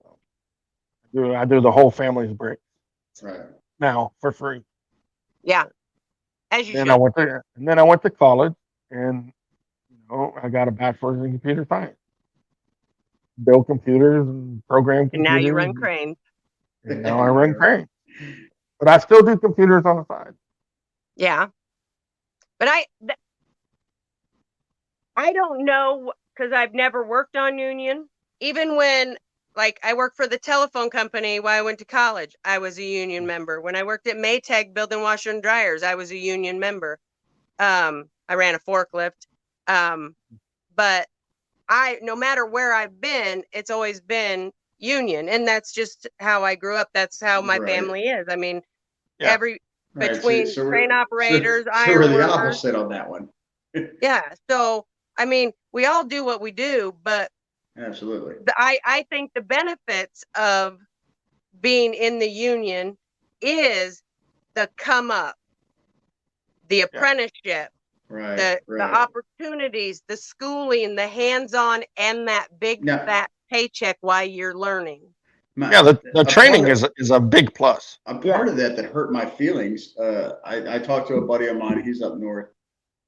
So I do the whole family's brakes now for free. Yeah, as you should. And then I went to college, and I got a bachelor's in computer science. Build computers and program computers. And now you run cranes. And now I run cranes. But I still do computers on the side. Yeah. But I don't know, because I've never worked on union. Even when, I worked for the telephone company while I went to college, I was a union member. When I worked at Maytag building washer and dryers, I was a union member. I ran a forklift. But no matter where I've been, it's always been union. And that's just how I grew up. That's how my family is. I mean, between crane operators, iron we're the workers. opposite on that one. Yeah. So, I mean, we all do what we do, but absolutely. I think the benefits of being in the union is the come up, the apprenticeship, Right. the opportunities, the schooling, the hands-on, and that big fat paycheck while you're learning. The training is a big plus. A part of that hurt my feelings. I talked to a buddy of mine. He's up north,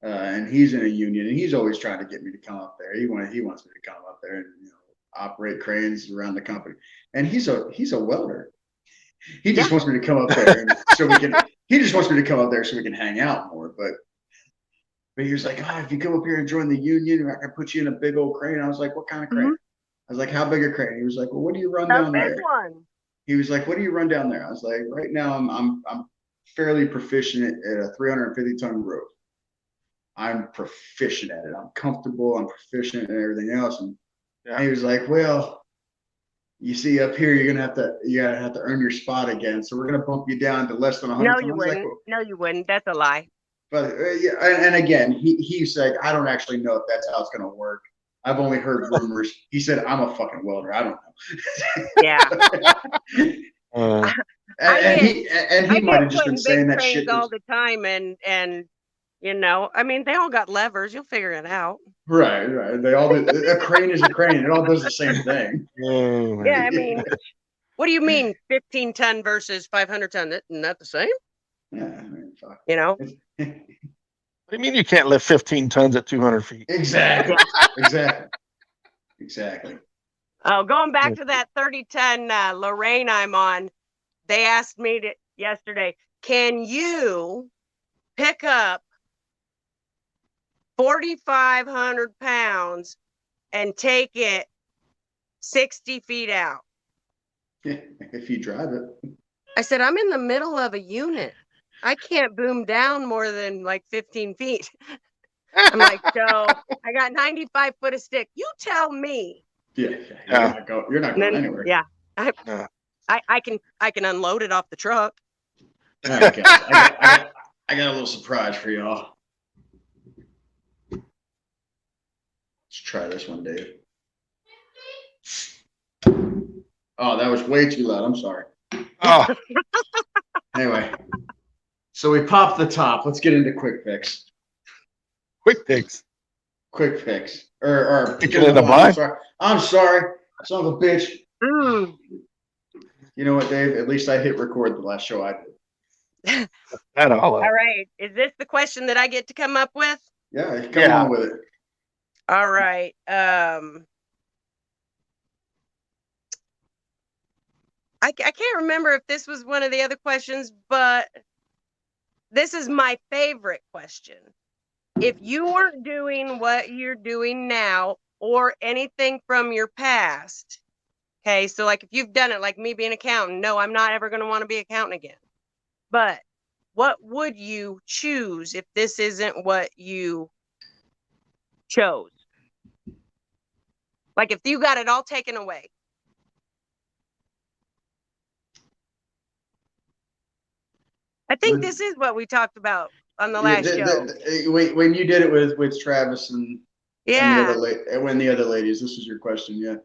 and he's in a union, and he's always trying to get me to come up there. He wants me to come up there and operate cranes around the company. And he's a welder. He just wants me to come up there, and so we can. He just wants me to come up there so we can hang out more. But he was like, "Oh, if you come up here and join the union, I can put you in a big old crane." I was like, "What kind of crane?" I was like, "How big a crane?" He was like, "Well, what do you run down there?" He was like, "What do you run down there?" I was like, "Right now, I'm fairly proficient at a 350-ton growth. I'm proficient at it. I'm comfortable. I'm proficient and everything else." And he was like, "Well, you see, up here, you're gonna have to earn your spot again. So we're gonna bump you down to less than 100." No, you wouldn't. Like, no, you wouldn't. That's a lie. But and again, he said, "I don't actually know if that's how it's gonna work. I've only heard rumors." He said, "I'm a fucking welder. I don't know." Yeah. He might have just been saying that shit all the time, and I mean, they all got levers. You'll figure it out. Right. They all do. A crane is a crane. It all does the same thing. Yeah, I mean, what do you mean 15-ton versus 500-ton? Isn't that the same? Yeah, I mean, fuck. What do you mean you can't lift 15 tons at 200 feet? Exactly. Oh, going back to that 30-ton Lorraine I'm on, they asked me yesterday, can you pick up 4,500 pounds and take it 60 feet out? If you drive it. I said, I'm in the middle of a unit. I can't boom down more than like 15 feet. I'm like, so I got 95 foot of stick. You tell me. Yeah. You're not going anywhere. Yeah. I can unload it off the truck. All right, guys. I got a little surprise for y'all. Let's try this one, Dave. Oh, that was way too loud. I'm sorry. Oh. Anyway, so we popped the top. Let's get into quick fix. Quick fix. Or get in the blind. I'm sorry. Son of a bitch. You know what, Dave? At least I hit record the last show I did. All right. Is this the question that I get to come up with? Yeah, come on with it. All right. I can't remember if this was one of the other questions, but this is my favorite question. If you weren't doing what you're doing now or anything from your past, okay, so like if you've done it, like me being an accountant, no, I'm not ever going to want to be an accountant again. But what would you choose if this isn't what you chose? Like if you got it all taken away. I think this is what we talked about on the last show. When you did it with Travis and when the other ladies, this was your question, yeah.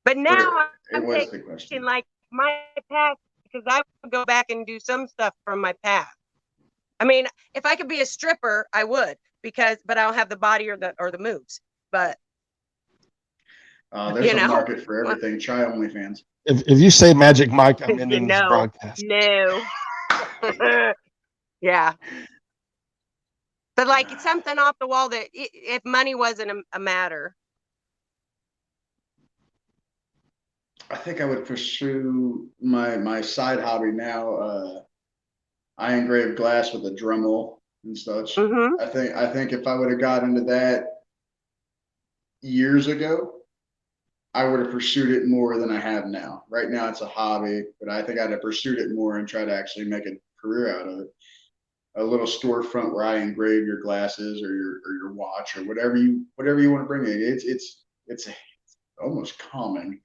But now I'm thinking like my past, because I would go back and do some stuff from my past. I mean, if I could be a stripper, I would, but I don't have the body or the moves. But there's a market for everything. Try OnlyFans. If you say Magic Mike, I'm ending this broadcast. No. Yeah. But like it's something off the wall that if money wasn't a matter. I think I would pursue my side hobby now. I engrave glass with a Dremel and such. I think if I would have got into that years ago, I would have pursued it more than I have now. Right now it's a hobby, but I think I'd have pursued it more and try to actually make a career out of it. A little storefront where I engrave your glasses or your watch or whatever you want to bring in. It's almost calming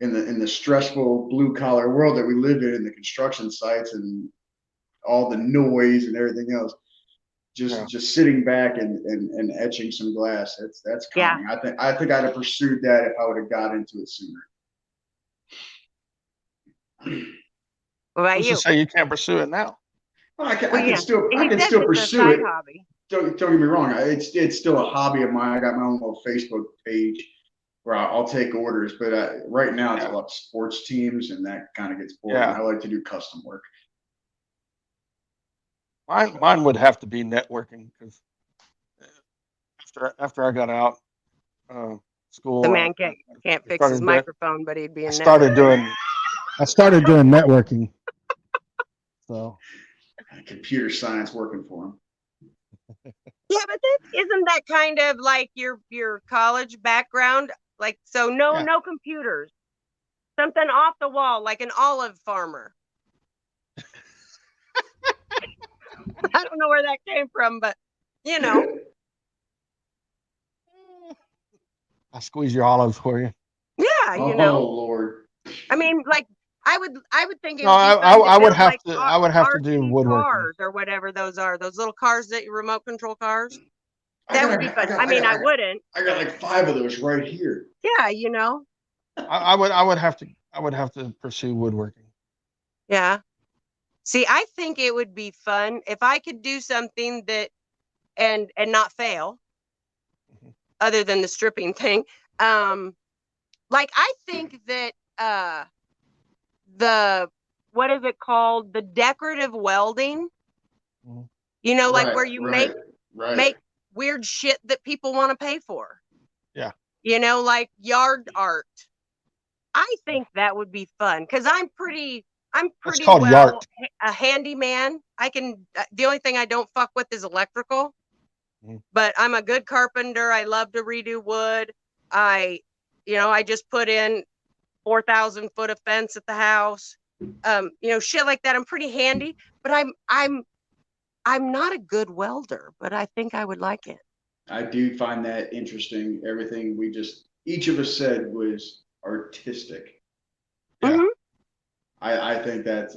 in the stressful blue collar world that we live in the construction sites and all the noise and everything else. Just sitting back and etching some glass. That's calming. I think I'd have pursued that if I would have got into it sooner. What about Who's you? to say you can't pursue it now? Well, I can, Well, I can yeah. still, I He can says still it's a pursue side it. hobby. Don't get me wrong. It's still a hobby of mine. I got my own little Facebook page where I'll take orders, but right now it's a Yeah. lot of sports teams, and that kind of gets boring. Yeah. I like to do custom work. Mine would have to be networking because after I got out school, The man can't fix his started doing, microphone, but he'd be I in started doing networking. So Computer science working for him. Yeah, but isn't that kind of like your college background? Like, so no computers, something off the wall, like an olive farmer. I don't know where that came from, but you know, I squeeze your olives for you. yeah, Oh you know. Lord. I mean, like I would think it No, would be fun to I would build have like to. I would have to do RC woodworking. cars or whatever those are. Those little cars that you remote control cars. I That got- would be fun. got- I mean, got- I wouldn't. I got like 5 of those right here. Yeah, you know. I would have to pursue woodworking. Yeah. See, I think it would be fun if I could do something that and not fail, other than the stripping thing. Like I think that the what is it called? The decorative welding. Mhm. You know, like Right, where you right. make weird shit that people want to pay for. Yeah. You know, like yard art. I think that would be fun because I'm pretty called well yart. a handyman. I can the only thing I don't fuck with is electrical. Mhm. But I'm a good carpenter. I love to redo wood. I just put in 4,000 foot of fence at the house. Shit like that. I'm pretty handy, but I'm not a good welder, but I think I would like it. I do find that interesting. Everything each of us said was artistic. Yeah. Mhm. I think that's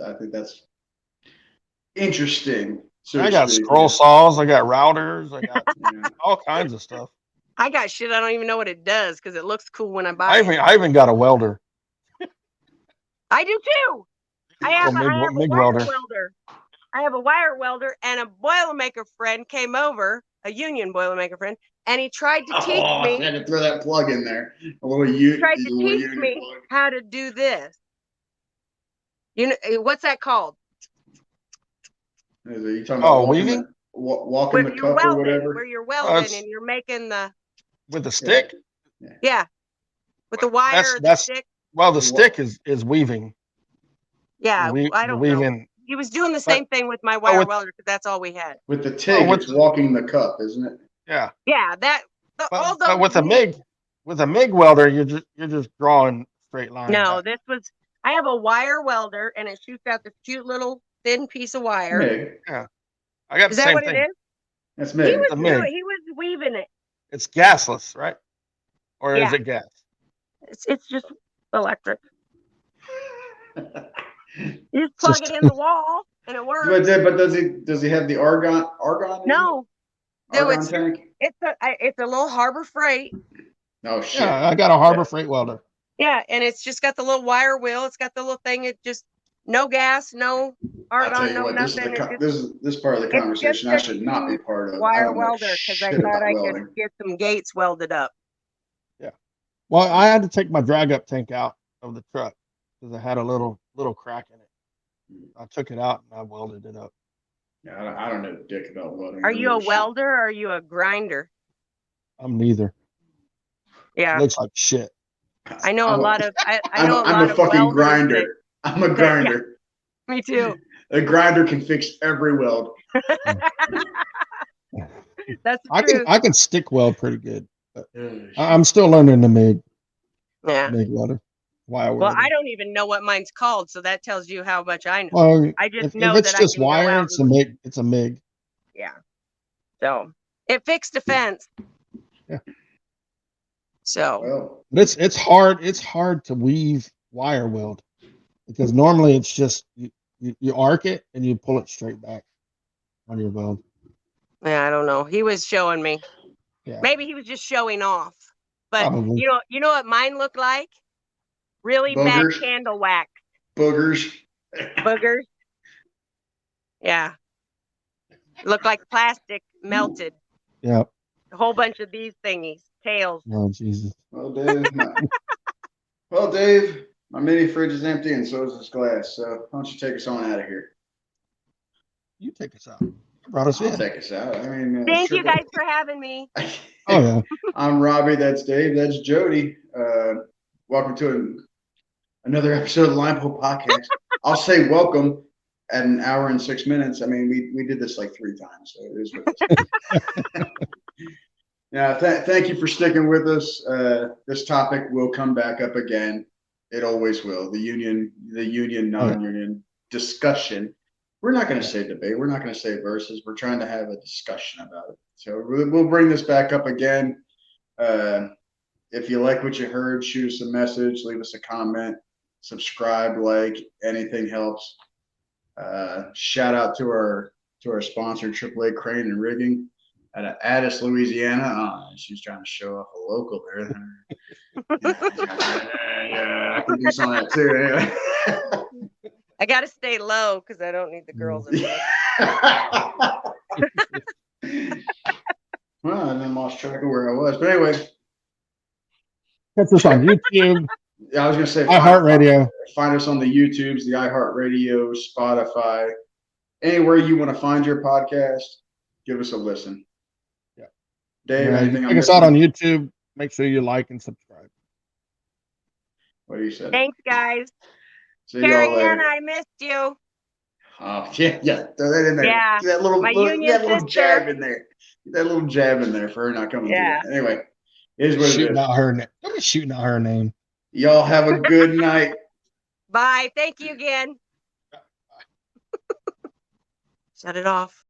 interesting. So I to got speak. scroll saws. I got routers. I got Yeah. all kinds of stuff. I got shit I don't even know what it does because it looks cool when I buy it. I even got a welder. I do too. I have a MIG wire welder. welder. I have a wire welder, and a Boilermaker friend came over, a union Boilermaker friend, and he tried to teach I me. had to throw that plug in there. Tried to teach me how to do this. You know what's that called? Are you talking about weaving? Walking the cup or whatever? Where you're welding and you're making the with the stick. Yeah, with the wire or the stick. Well, the stick is weaving. Yeah, I don't know. He was doing the same thing with my wire welder because that's all we had. With the TIG, it's walking the cup, isn't it? Yeah. Yeah, that. But with a MIG welder, you're just drawing straight lines. No, I have a wire welder, and it shoots out this cute little thin piece of wire. MIG. Yeah, I got is the same that what thing. It is? That's MIG. He was weaving it. It's gasless, right? Or is it gas? It's just electric. You just plug it in the wall and it works. But does he have the argon? No, argon tank. It's a little Harbor Freight. Oh shit! Yeah, I got a Harbor Freight welder. Yeah, and it's just got the little wire wheel. It's got the little thing. It just no gas, no argon, no nothing. This part of the conversation I should not be part of. Wire welder because I thought I could get some gates welded up. Yeah. Well, I had to take my drag up tank out of the truck because I had a little crack in it. I took it out and I welded it up. Yeah, I don't know dick about welding. Are you a welder or are you a grinder? I'm neither. Yeah. It looks like shit. I know a lot of. I'm a fucking grinder. I'm a grinder. Yeah, me too. A grinder can fix every weld. That's true. I can stick weld pretty good. But I'm still learning the MIG. Yeah. MIG welder. Well, I don't even know what mine's called, so that tells you how much I know. Well, I just know if it's that just wire, it's a MIG. It's a MIG. Yeah. So it fixed a fence. Yeah. So it's hard. It's hard to weave wire weld because normally it's just you arc it and you pull it straight back on your weld. Yeah, I don't know. He was showing me. Yeah. Maybe he was just showing off. But Probably. you know what mine looked like? Really Boogers? bad candle wax. Boogers. Boogers. Yeah. Look like plastic melted. Yeah. A whole bunch of these thingies, tails. Oh, Jesus. Well, Dave, my mini fridge is empty and so is this glass. So why don't you take us on out of here? You take us out. You brought us I'll in. take us out. I mean, Thank you guys for having me. Oh, yeah. I'm Robbie. That's Dave. That's Jody. Welcome to another episode of the Linepull Podcast. I'll say welcome at an hour and 6 minutes. I mean, we did this like 3 times, so it is what it is. Yeah, thank you for sticking with us. This topic will come back up again. It always will. The union, non-union discussion. We're not going to say debate. We're not going to say verses. We're trying to have a discussion about it. So we'll bring this back up again. If you like what you heard, shoot us a message, leave us a comment, subscribe, like, anything helps. Shout out to our sponsor, AAA Crane and Rigging out of Addis, Louisiana. She's trying to show off a local there. Yeah, I can do some of that too. Anyway. I got to stay low because I don't need the girls in there. Well, I then lost track of where I was. But anyway. Catch us on YouTube. Yeah, I was going to say iHeartRadio. Find us on the YouTubes, the iHeartRadio, Spotify, anywhere you want to find your podcast. Give us a listen. Yeah. Dave, anything check us out on YouTube. Make sure you like and subscribe. What do you say? Thanks, guys. See Carrie y'all later. Ann, I missed you. Oh, yeah. Throw that in there. Yeah. That little sister. jab in there. That little jab in there for her not coming Yeah. through. Anyway, it is what it is. Out her name. Don't be shooting out her name. Y'all have a good night. Bye. Thank you again. Shut it off.